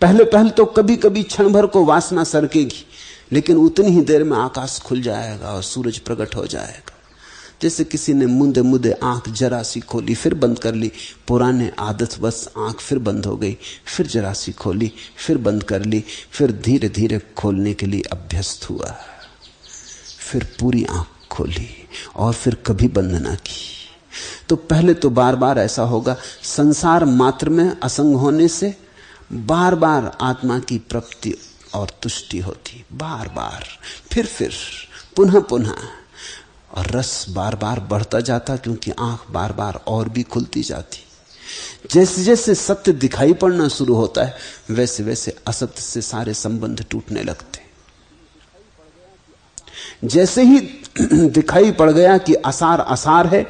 पहले पहले तो कभी कभी क्षण भर को वासना सरकेगी, लेकिन उतनी ही देर में आकाश खुल जाएगा और सूरज प्रकट हो जाएगा। जैसे किसी ने मुंदे मुंदे आंख जरा सी खोली फिर बंद कर ली, पुराने आदतवश आंख फिर बंद हो गई, फिर जरा सी खोली फिर बंद कर ली, फिर धीरे धीरे खोलने के लिए अभ्यस्त हुआ, फिर पूरी आंख खोली और फिर कभी बंद ना की। तो पहले तो बार बार ऐसा होगा। संसार मात्र में असंग होने से बार बार आत्मा की प्राप्ति और तुष्टि होती, बार बार, फिर पुनः पुनः। और रस बार बार बढ़ता जाता, क्योंकि आंख बार बार और भी खुलती जाती। जैसे जैसे सत्य दिखाई पड़ना शुरू होता है वैसे वैसे असत्य से सारे संबंध टूटने लगते। जैसे ही दिखाई पड़ गया कि आसार आसार है,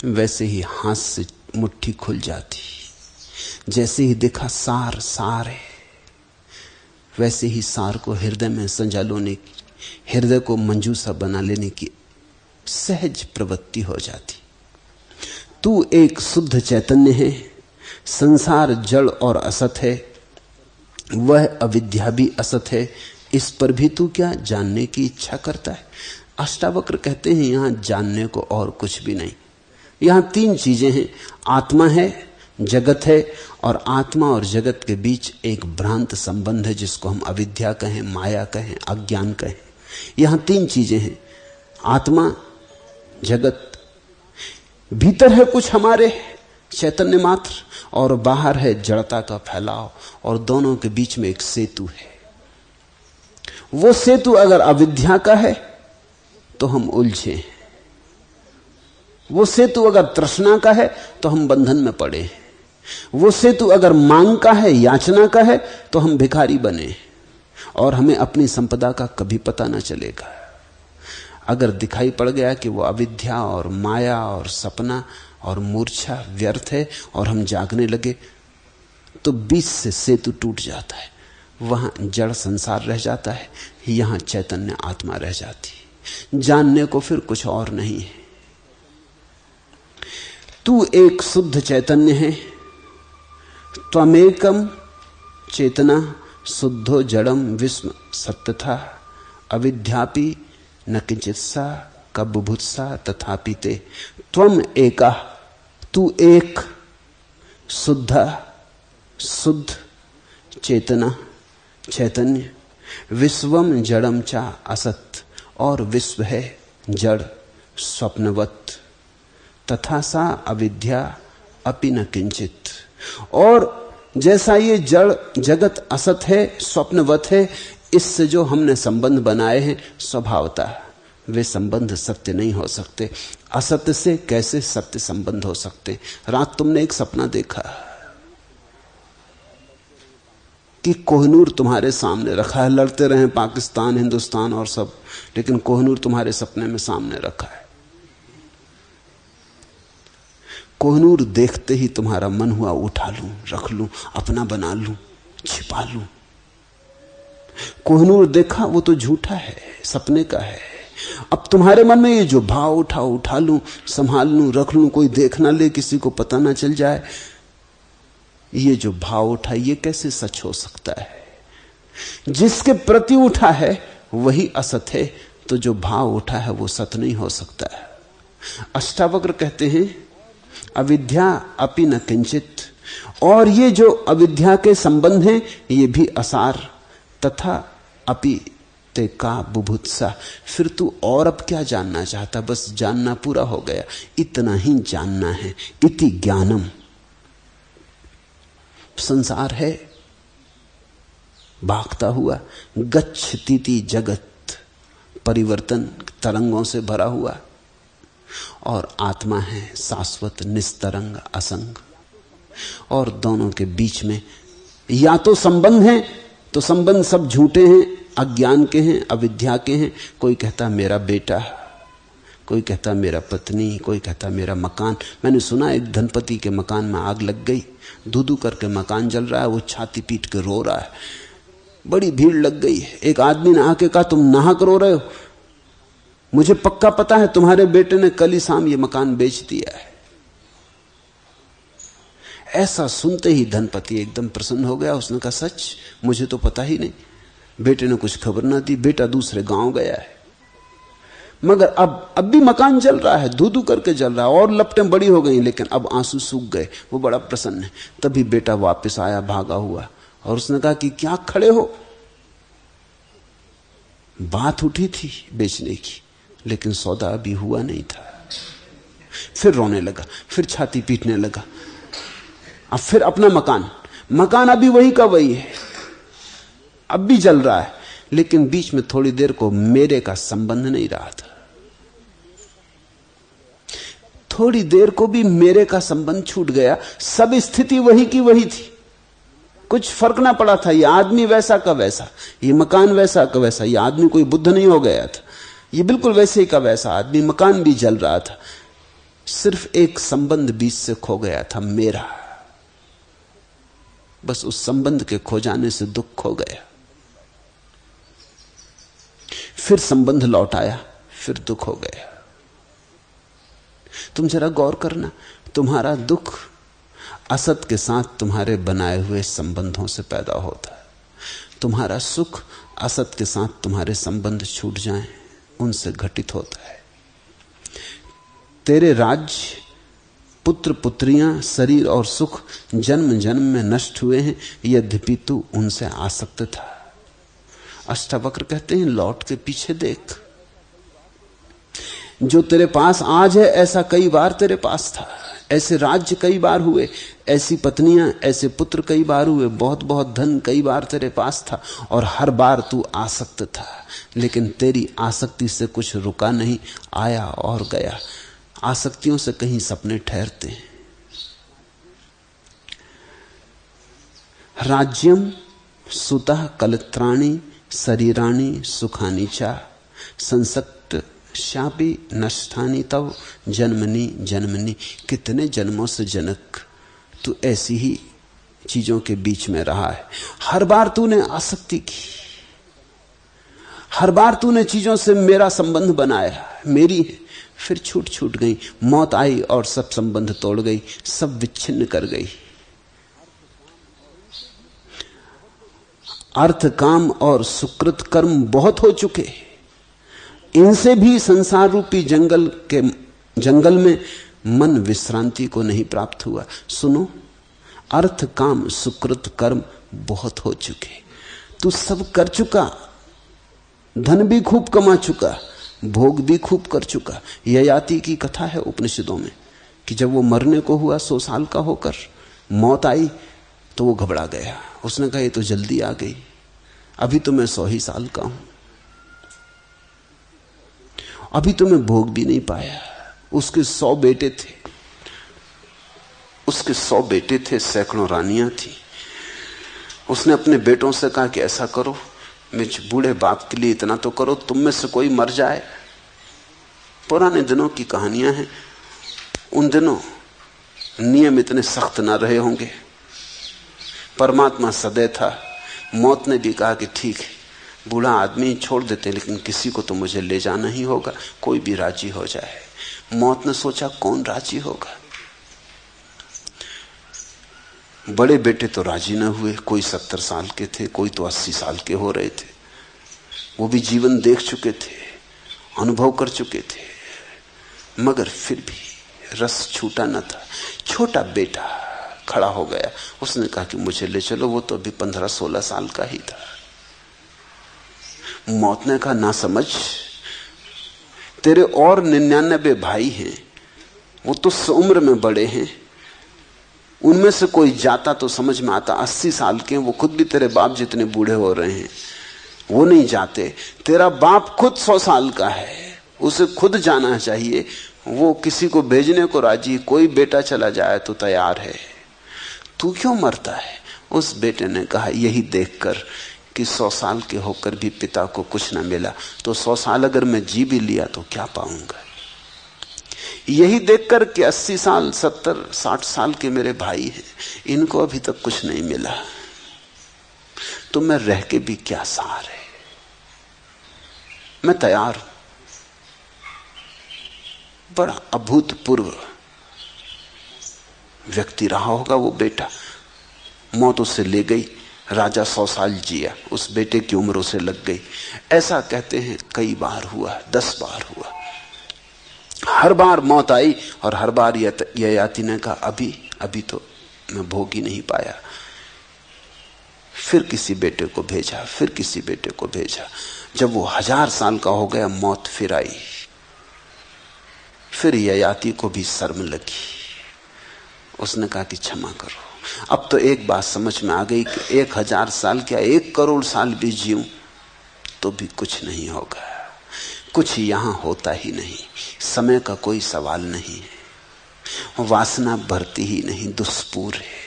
वैसे ही हाथ से मुट्ठी खुल जाती। जैसे ही देखा सार सार है, वैसे ही सार को हृदय में संजा लेने की, हृदय को मंजूसा बना लेने की सहज प्रवृत्ति हो जाती। तू एक शुद्ध चैतन्य है, संसार जड़ और असत है, वह अविद्या भी असत है, इस पर भी तू क्या जानने की इच्छा करता है। अष्टावक्र कहते हैं यहां जानने को और कुछ भी नहीं, यहां तीन चीजें हैं, आत्मा है, जगत है, और आत्मा और जगत के बीच एक भ्रांत संबंध है जिसको हम अविद्या कहें, माया कहें, अज्ञान कहें। यहां तीन चीजें हैं, आत्मा, जगत, भीतर है कुछ हमारे चैतन्य मात्र, और बाहर है जड़ता का फैलाव, और दोनों के बीच में एक सेतु है। वो सेतु अगर अविद्या का है तो हम उलझे, वो सेतु अगर तृष्णा का है तो हम बंधन में पड़े, वो सेतु अगर मांग का है, याचना का है, तो हम भिखारी बने और हमें अपनी संपदा का कभी पता ना चलेगा। अगर दिखाई पड़ गया कि वो अविद्या और माया और सपना और मूर्छा व्यर्थ है और हम जागने लगे, तो बीच से सेतु टूट जाता है, वहां जड़ संसार रह जाता है, यहां चैतन्य आत्मा रह जाती। जानने को फिर कुछ और नहीं है। तू एक शुद्ध चैतन्य है, त्वमेकम चेतना शुद्धो जड़म विस्म सत्यथा अविद्यापि न किंचित्सा कबुभुत्सा तथापि ते। त्वम एका, तू एक, शुद्ध शुद्ध चेतना चैतन्य, विश्वम जड़म चा असत, और विश्व है जड़ स्वप्नवत, तथा सा अविद्या अपि न किंचित। और जैसा ये जड़ जगत असत है, स्वप्नवत है, इससे जो हमने संबंध बनाए हैं स्वभावतः वे संबंध सत्य नहीं हो सकते। असत्य से कैसे सत्य संबंध हो सकते। रात तुमने एक सपना देखा कि कोहिनूर तुम्हारे सामने रखा है, लड़ते रहे पाकिस्तान हिंदुस्तान और सब, लेकिन कोहिनूर तुम्हारे सपने में सामने रखा है। कोहिनूर देखते ही तुम्हारा मन हुआ उठा लूं, रख लूं, अपना बना लूं, छिपा लूं। कोहिनूर देखा वो तो झूठा है, सपने का है। अब तुम्हारे मन में ये जो भाव उठा, उठा लूं, संभाल लूं, रख लूं, कोई देख ना ले, किसी को पता ना चल जाए, ये जो भाव उठा ये कैसे सच हो सकता है। जिसके प्रति उठा है वही असत है, तो जो भाव उठा है वो सत नहीं हो सकता है। अष्टावक्र कहते हैं अविद्या अपि न किंचित, और ये जो अविद्या के संबंध हैं ये भी असार, तथा अपि ते का बुभुत्सा। फिर तू और अब क्या जानना चाहता, बस जानना पूरा हो गया, इतना ही जानना है। इति ज्ञानम, संसार है भागता हुआ, गच्छतीति जगत परिवर्तन तरंगों से भरा हुआ, और आत्मा है शाश्वत निस्तरंग असंग। और दोनों के बीच में या तो संबंध है, तो संबंध सब झूठे हैं, अज्ञान के हैं, अविद्या के हैं। कोई कहता मेरा बेटा, कोई कहता मेरा पत्नी, कोई कहता मेरा मकान। मैंने सुना एक धनपति के मकान में आग लग गई, धू-धू करके मकान जल रहा है, वो छाती पीट के रो रहा है, बड़ी भीड़ लग गई है। एक आदमी ने आके कहा तुम नाहक रो रहे हो, मुझे पक्का पता है तुम्हारे बेटे ने कल ही शाम ये मकान बेच दिया है। ऐसा सुनते ही धनपति एकदम प्रसन्न हो गया। उसने कहा सच, मुझे तो पता ही नहीं, बेटे ने कुछ खबर ना दी, बेटा दूसरे गांव गया है। मगर अब भी मकान जल रहा है, धू-धू करके जल रहा है, और लपटें बड़ी हो गई, लेकिन अब आंसू सूख गए। वो बड़ा प्रसन्न है। तभी बेटा वापस आया भागा हुआ, और उसने कहा कि क्या खड़े हो, बात उठी थी बेचने की, लेकिन सौदा अभी हुआ नहीं था। फिर रोने लगा, फिर छाती पीटने लगा। अब फिर अपना मकान अभी वही का वही है, अब भी जल रहा है, लेकिन बीच में थोड़ी देर को मेरे का संबंध नहीं रहा था। थोड़ी देर को भी मेरे का संबंध छूट गया। सब स्थिति वही की वही थी, कुछ फर्क ना पड़ा था। ये आदमी वैसा का वैसा, ये मकान वैसा का वैसा। ये आदमी कोई बुद्ध नहीं हो गया था, ये बिल्कुल वैसे ही का वैसा आदमी, मकान भी जल रहा था। सिर्फ एक संबंध बीच से खो गया था, मेरा। बस उस संबंध के खो जाने से दुख खो गया। फिर संबंध लौट आया, फिर दुख हो गया। तुम जरा गौर करना, तुम्हारा दुख असत के साथ तुम्हारे बनाए हुए संबंधों से पैदा होता है। तुम्हारा सुख असत के साथ तुम्हारे संबंध छूट जाएं, उनसे घटित होता है। तेरे राज्य, पुत्र पुत्रियां, शरीर और सुख जन्म जन्म में नष्ट हुए हैं, यद्यपि तू उनसे आसक्त था। अष्टावक्र कहते हैं, लौट के पीछे देख। जो तेरे पास आज है, ऐसा कई बार तेरे पास था। ऐसे राज्य कई बार हुए, ऐसी पत्नियां, ऐसे पुत्र कई बार हुए, बहुत बहुत धन कई बार तेरे पास था, और हर बार तू आसक्त था। लेकिन तेरी आसक्ति से कुछ रुका नहीं, आया और गया। आसक्तियों से कहीं सपने ठहरते हैं। राज्यम सुतः कलत्राणि शरीराणि सुखानि चा संसक्त शापी नष्टानि तव जन्मनि जन्मनि। कितने जन्मों से जनक तू ऐसी ही चीजों के बीच में रहा है। हर बार तूने आसक्ति की, हर बार तूने चीजों से मेरा संबंध बनाया, मेरी है, फिर छूट छूट गई। मौत आई और सब संबंध तोड़ गई, सब विच्छिन्न कर गई। अर्थ काम और सुकृत कर्म बहुत हो चुके, इनसे भी संसार रूपी जंगल में मन विश्रांति को नहीं प्राप्त हुआ। सुनो, अर्थ काम सुकृत कर्म बहुत हो चुके, तू सब कर चुका, धन भी खूब कमा चुका, भोग भी खूब कर चुका। ययाति की कथा है उपनिषदों में कि जब वो मरने को हुआ 100 साल का होकर, मौत आई तो वो घबरा गया। उसने कहा ये तो जल्दी आ गई, अभी तो मैं 100 ही साल का हूं, अभी तो मैं भोग भी नहीं पाया। उसके 100 बेटे थे, उसके 100 बेटे थे, सैकड़ों रानियां थी। उसने अपने बेटों से कहा कि ऐसा करो, मुझ बूढ़े बाप के लिए इतना तो करो, तुम में से कोई मर जाए। पुराने दिनों की कहानियां हैं, उन दिनों नियम इतने सख्त ना रहे होंगे। परमात्मा सदैव था। मौत ने भी कहा कि ठीक है, बूढ़ा आदमी छोड़ देते, लेकिन किसी को तो मुझे ले जाना ही होगा, कोई भी राजी हो जाए। मौत ने सोचा कौन राजी होगा। बड़े बेटे तो राजी न हुए, कोई 70 साल के थे, कोई तो 80 साल के हो रहे थे। वो भी जीवन देख चुके थे, अनुभव कर चुके थे, मगर फिर भी रस छूटा न था। छोटा बेटा खड़ा हो गया, उसने कहा कि मुझे ले चलो। वो तो अभी 15-16 साल का ही था। मौत ने कहा ना समझ, तेरे और 99 भाई हैं, वो तो उम्र में बड़े हैं, उनमें से कोई जाता तो समझ में आता। 80 साल के, वो खुद भी तेरे बाप जितने बूढ़े हो रहे हैं, वो नहीं जाते। तेरा बाप खुद 100 साल का है, उसे खुद जाना चाहिए, वो किसी को भेजने को राजी, कोई बेटा चला जाए तो तैयार है, तू क्यों मरता है। उस बेटे ने कहा यही देखकर कि 100 साल के होकर भी पिता को कुछ न मिला, तो 100 साल अगर मैं जी भी लिया तो क्या पाऊंगा। यही देखकर कि 80 साल 70-60 साल के मेरे भाई हैं, इनको अभी तक कुछ नहीं मिला, तो मैं रह के भी क्या सार है, मैं तैयार हूं। बड़ा अभूतपूर्व व्यक्ति रहा होगा वो बेटा। मौत उसे ले गई, राजा 100 साल जिया, उस बेटे की उम्र उसे लग गई। ऐसा कहते हैं कई बार हुआ, 10 बार हुआ। हर बार मौत आई और हर बार ययाति ने कहा अभी तो मैं भोग ही नहीं पाया। फिर किसी बेटे को भेजा, फिर किसी बेटे को भेजा। जब वो 1000 साल का हो गया, मौत फिर आई। फिर ययाति को भी शर्म लगी। उसने कहा कि क्षमा करो, अब तो एक बात समझ में आ गई कि 1000 साल क्या 1 करोड़ साल भी जीऊं तो भी कुछ नहीं होगा, कुछ यहां होता ही नहीं, समय का कोई सवाल नहीं है, वासना भरती ही नहीं, दुष्पूर है।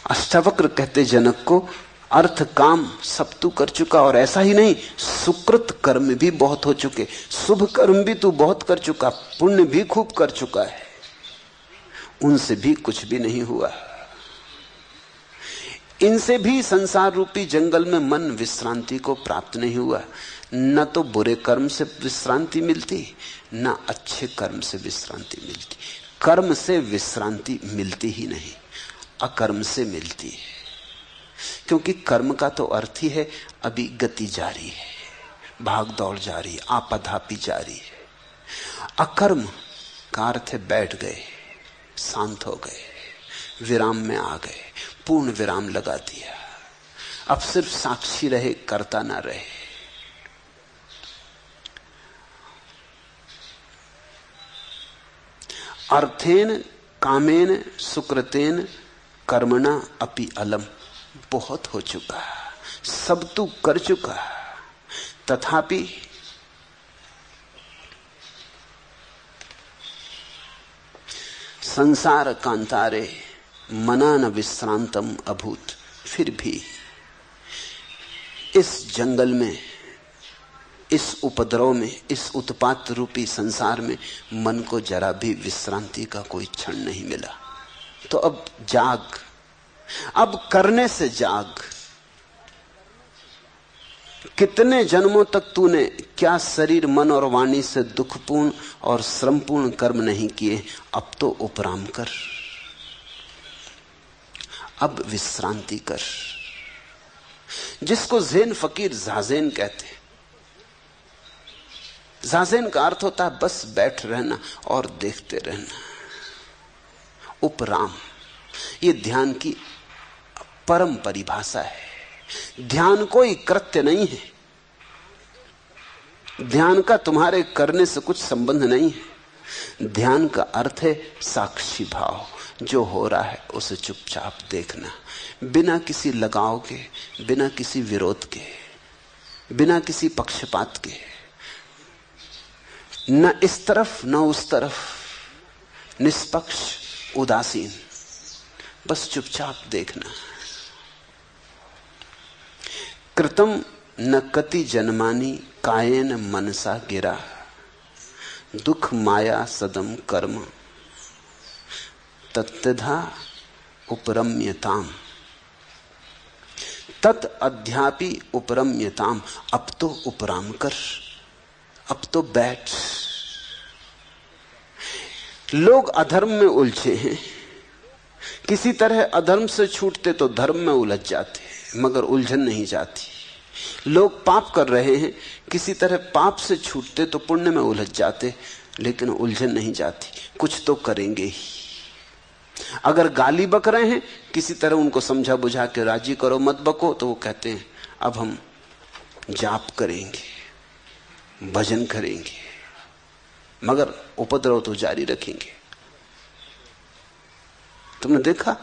अष्टावक्र कहते जनक को, अर्थ काम सब तू कर चुका, और ऐसा ही नहीं, सुकृत कर्म भी बहुत हो चुके, शुभ कर्म भी तू बहुत कर चुका, पुण्य भी खूब कर चुका है। उनसे भी कुछ भी नहीं हुआ। इनसे भी संसार रूपी जंगल में मन विश्रांति को प्राप्त नहीं हुआ। न तो बुरे कर्म से विश्रांति मिलती, न अच्छे कर्म से विश्रांति मिलती। कर्म से विश्रांति मिलती ही नहीं, अकर्म से मिलती है। क्योंकि कर्म का तो अर्थ ही है अभी गति जारी है, भाग दौड़ जारी है, आपाधापी जारी है। अकर्म का अर्थ है बैठ गए, शांत हो गए, विराम में आ गए, पूर्ण विराम लगा दिया। अब सिर्फ साक्षी रहे, करता ना रहे। अर्थेन कामेन सुकृतेन कर्मणा अपि अलम। बहुत हो चुका, सब तू कर चुका, तथापि संसार कांतारे मना न विश्रांतम अभूत। फिर भी इस जंगल में, इस उपद्रव में, इस उत्पात रूपी संसार में मन को जरा भी विश्रांति का कोई क्षण नहीं मिला। तो अब जाग, अब करने से जाग। कितने जन्मों तक तूने क्या शरीर, मन और वाणी से दुखपूर्ण और श्रमपूर्ण कर्म नहीं किए। अब तो उपराम कर, अब विश्रांति कर। जिसको ज़ेन फकीर ज़ाज़ेन कहते हैं। ज़ाज़ेन का अर्थ होता है बस बैठ रहना और देखते रहना। उपराम, ये ध्यान की परम परिभाषा है। ध्यान कोई कृत्य नहीं है, ध्यान का तुम्हारे करने से कुछ संबंध नहीं है। ध्यान का अर्थ है साक्षी भाव। जो हो रहा है उसे चुपचाप देखना, बिना किसी लगाव के, बिना किसी विरोध के, बिना किसी पक्षपात के, न इस तरफ न उस तरफ, निष्पक्ष, उदासीन, बस चुपचाप देखना। कृतम न कति जन्मानी कायेन मनसा गिरा, दुख माया सदम कर्म तत्तधा उपरम्यताम। तत् अध्यापि उपरम्यताम। अब तो उपराम कर, अब तो बैठ। लोग अधर्म में उलझे हैं, किसी तरह अधर्म से छूटते तो धर्म में उलझ जाते, मगर उलझन नहीं जाती। लोग पाप कर रहे हैं, किसी तरह पाप से छूटते तो पुण्य में उलझ जाते, लेकिन उलझन नहीं जाती। कुछ तो करेंगे ही। अगर गाली बक रहे हैं, किसी तरह उनको समझा बुझा के राजी करो, मत बको, तो वो कहते हैं अब हम जाप करेंगे, भजन करेंगे, मगर उपद्रव तो जारी रखेंगे। तुमने देखा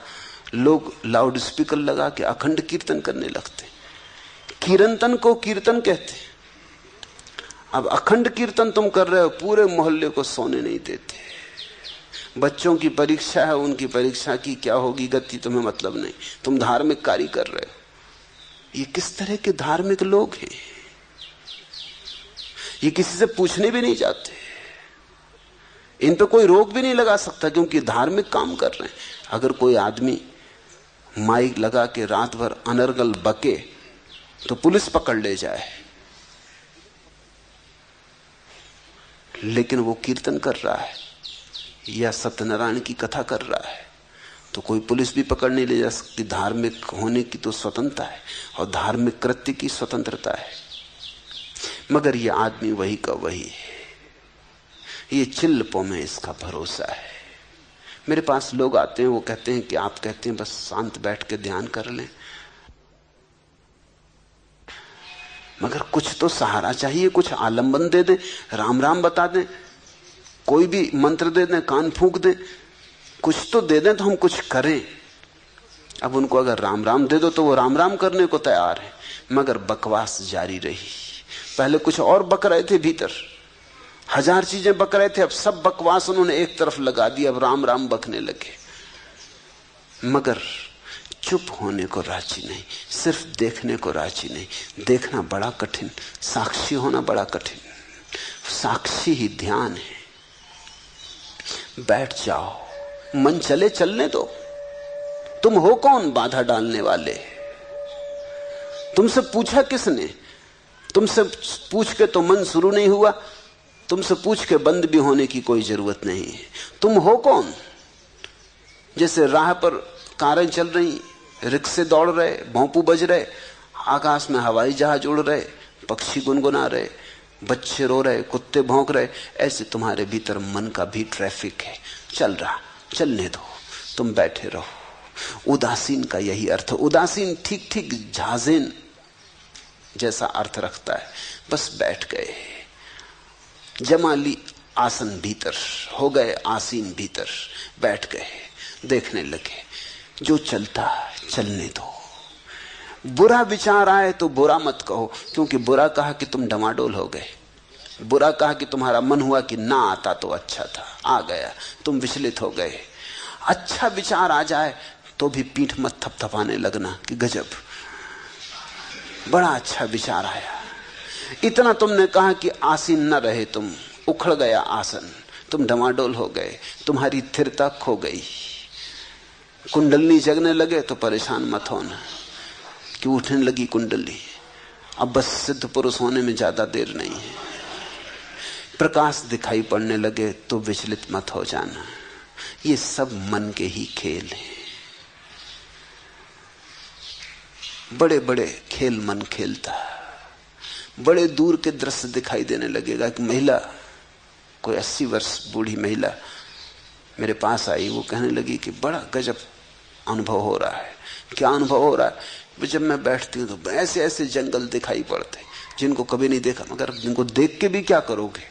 लोग लाउड स्पीकर लगा के अखंड कीर्तन करने लगते। कीर्तन को कीर्तन कहते। अब अखंड कीर्तन तुम कर रहे हो, पूरे मोहल्ले को सोने नहीं देते। बच्चों की परीक्षा है, उनकी परीक्षा की क्या होगी गति तुम्हें मतलब नहीं, तुम धार्मिक कार्य कर रहे हो। ये किस तरह के धार्मिक लोग हैं? ये किसी से पूछने भी नहीं जाते, इन पे कोई रोक भी नहीं लगा सकता, क्योंकि धार्मिक काम कर रहे हैं। अगर कोई आदमी माइक लगा के रात भर अनर्गल बके तो पुलिस पकड़ ले जाए, लेकिन वो कीर्तन कर रहा है या सत्यनारायण की कथा कर रहा है तो कोई पुलिस भी पकड़ नहीं ले जा सकती। धार्मिक होने की तो स्वतंत्रता है और धार्मिक कृत्य की स्वतंत्रता है, मगर ये आदमी वही का वही है। ये चिल्लपों में इसका भरोसा है। मेरे पास लोग आते हैं, वो कहते हैं कि आप कहते हैं बस शांत बैठ के ध्यान कर लें, मगर कुछ तो सहारा चाहिए, कुछ आलंबन दे दें, राम राम बता दें, कोई भी मंत्र दे दें, कान फूंक दें, कुछ तो दे दें तो हम कुछ करें। अब उनको अगर राम राम दे दो तो वो राम राम करने को तैयार है, मगर बकवास जारी रही। पहले कुछ और बक रहे थे, भीतर हजार चीजें बक रहे थे, अब सब बकवास उन्होंने एक तरफ लगा दी, अब राम राम बकने लगे। मगर चुप होने को राजी नहीं, सिर्फ देखने को राजी नहीं। देखना बड़ा कठिन, साक्षी होना बड़ा कठिन। साक्षी ही ध्यान है। बैठ जाओ, मन चले, चलने दो। तुम हो कौन बाधा डालने वाले? तुमसे पूछा किसने? तुमसे पूछ के तो मन शुरू नहीं हुआ, तुमसे पूछ के बंद भी होने की कोई जरूरत नहीं है। तुम हो कौन? जैसे राह पर कारें चल रही, रिक्शे दौड़ रहे, भोंपू बज रहे, आकाश में हवाई जहाज उड़ रहे, पक्षी गुनगुना रहे, बच्चे रो रहे, कुत्ते भौंक रहे, ऐसे तुम्हारे भीतर मन का भी ट्रैफिक है, चल रहा, चलने दो, तुम बैठे रहो। उदासीन का यही अर्थ। उदासीन ठीक ठीक झाजेन जैसा अर्थ रखता है। बस बैठ गए, जमा ली आसन भीतर, हो गए आसीन भीतर, बैठ गए, देखने लगे, जो चलता चलने दो। बुरा विचार आए तो बुरा मत कहो, क्योंकि बुरा कहा कि तुम डमाडोल हो गए, बुरा कहा कि तुम्हारा मन हुआ कि ना आता तो अच्छा था, आ गया, तुम विचलित हो गए। अच्छा विचार आ जाए तो भी पीठ मत थपथपाने लगना कि गजब, बड़ा अच्छा विचार आया। इतना तुमने कहा कि आसीन न रहे, तुम उखड़ गया आसन, तुम डमाडोल हो गए, तुम्हारी स्थिरता खो गई, कुंडलनी जगने लगे तो परेशान मत होना कि उठने लगी कुंडली। अब बस सिद्ध पुरुष होने में ज्यादा देर नहीं है। प्रकाश दिखाई पड़ने लगे तो विचलित मत हो जाना। ये सब मन के ही खेल हैं। बड़े बड़े खेल मन खेलता। बड़े दूर के दृश्य दिखाई देने लगेगा कि महिला, कोई 80 वर्ष बूढ़ी महिला मेरे पास आई, वो कहने लगी कि बड़ा गजब अनुभव हो रहा है। क्या अनुभव हो रहा है? जब मैं बैठती हूँ तो ऐसे ऐसे जंगल दिखाई पड़ते जिनको कभी नहीं देखा, मगर जिनको देख के भी क्या करोगे,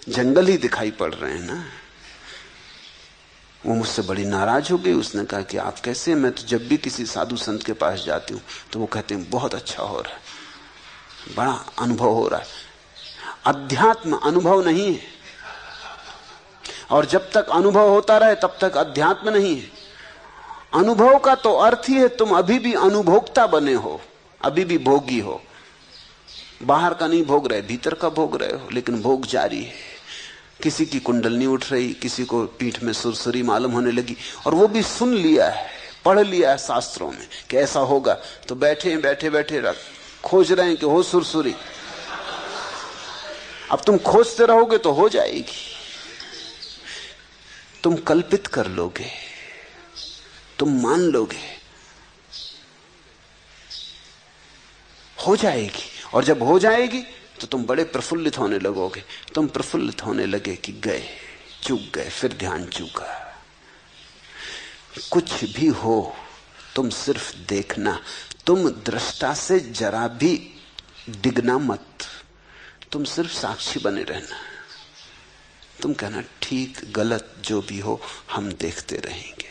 जंगल ही दिखाई पड़ रहे हैं ना। वो मुझसे बड़ी नाराज हो गई। उसने कहा कि आप कैसे? मैं तो जब भी किसी साधु संत के पास जाती हूँ तो वो कहते हैं बहुत अच्छा हो रहा है, बड़ा अनुभव हो रहा है। अध्यात्म अनुभव नहीं है, और जब तक अनुभव होता रहे तब तक अध्यात्म नहीं है। अनुभव का तो अर्थ ही है तुम अभी भी अनुभोक्ता बने हो, अभी भी भोगी हो। बाहर का नहीं भोग रहे, भीतर का भोग रहे हो, लेकिन भोग जारी है। किसी की कुंडलनी उठ रही, किसी को पीठ में सुरसुरी मालूम होने लगी, और वो भी सुन लिया है, पढ़ लिया है शास्त्रों में कि ऐसा होगा, तो बैठे बैठे खोज रहे हैं कि हो सुरसुरी। अब तुम खोजते रहोगे तो हो जाएगी। तुम कल्पित कर लोगे, तुम मान लोगे, हो जाएगी। और जब हो जाएगी तो तुम बड़े प्रफुल्लित होने लगोगे। तुम प्रफुल्लित होने लगे कि गए, चूक गए, फिर ध्यान चूका। कुछ भी हो तुम सिर्फ देखना, तुम दृष्टा से जरा भी डिगना मत, तुम सिर्फ साक्षी बने रहना। तुम कहना ठीक गलत जो भी हो हम देखते रहेंगे।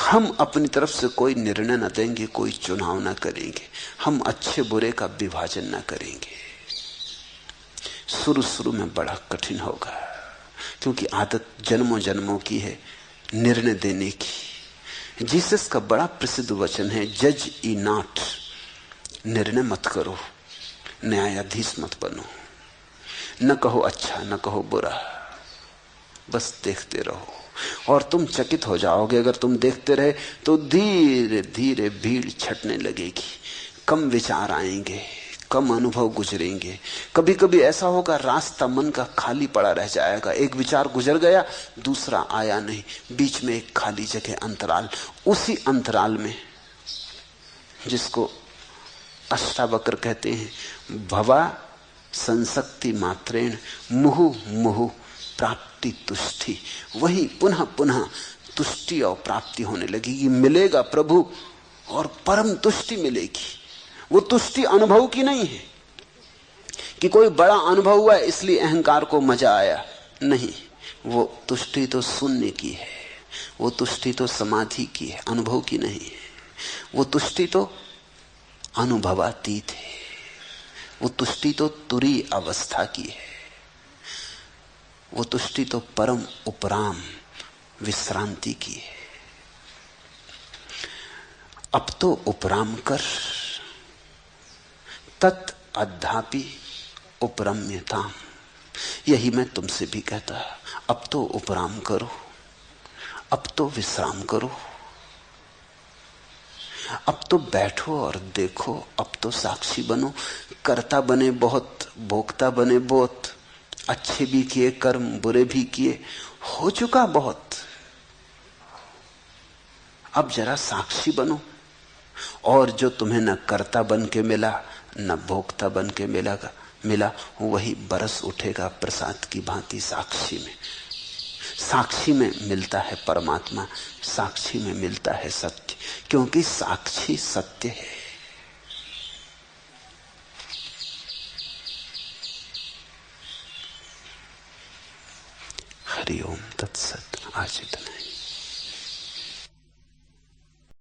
हम अपनी तरफ से कोई निर्णय न देंगे, कोई चुनाव न करेंगे, हम अच्छे बुरे का विभाजन न करेंगे। शुरू में बड़ा कठिन होगा, क्योंकि आदत जन्मों जन्मों की है निर्णय देने की। जीसस का बड़ा प्रसिद्ध वचन है, जज ई नॉट, निर्णय मत करो, न्यायाधीश मत बनो। न कहो अच्छा, न कहो बुरा, बस देखते रहो। और तुम चकित हो जाओगे, अगर तुम देखते रहे तो धीरे धीरे भीड़ छटने लगेगी, कम विचार आएंगे, कम अनुभव गुजरेंगे। कभी कभी ऐसा होगा रास्ता मन का खाली पड़ा रह जाएगा, एक विचार गुजर गया, दूसरा आया नहीं, बीच में एक खाली जगह, अंतराल। उसी अंतराल में, जिसको अष्टावक्र कहते हैं, भवा संसक्ति मात्रेण मुहु मुहु प्राप्ति तुष्टि, वही पुनः पुनः तुष्टि और प्राप्ति होने लगेगी। मिलेगा प्रभु और परम तुष्टि मिलेगी। वो तुष्टि अनुभव की नहीं है कि कोई बड़ा अनुभव हुआ इसलिए अहंकार को मजा आया, नहीं। वो तुष्टि तो शून्य की है, वो तुष्टि तो समाधि की है, अनुभव की नहीं है। वो तुष्टि तो अनुभवातीत है, वो तुष्टि तो तुरी अवस्था की है, वो तुष्टि तो परम उपराम विश्रांति की है। अब तो उपराम कर, तत् अद्धापि उपरम्यताम। यही मैं तुमसे भी कहता, अब तो उपराम करो, अब तो विश्राम करो, अब तो बैठो और देखो, अब तो साक्षी बनो। कर्ता बने बहुत, भोक्ता बने बहुत, अच्छे भी किए कर्म, बुरे भी किए, हो चुका बहुत। अब जरा साक्षी बनो, और जो तुम्हें न कर्ता बन के मिला न भोक्ता बन के मिला वही बरस उठेगा प्रसाद की भांति साक्षी में। साक्षी में मिलता है परमात्मा, साक्षी में मिलता है सत्य, क्योंकि साक्षी सत्य है। हरि ओम तत्सत। आज इतना ही।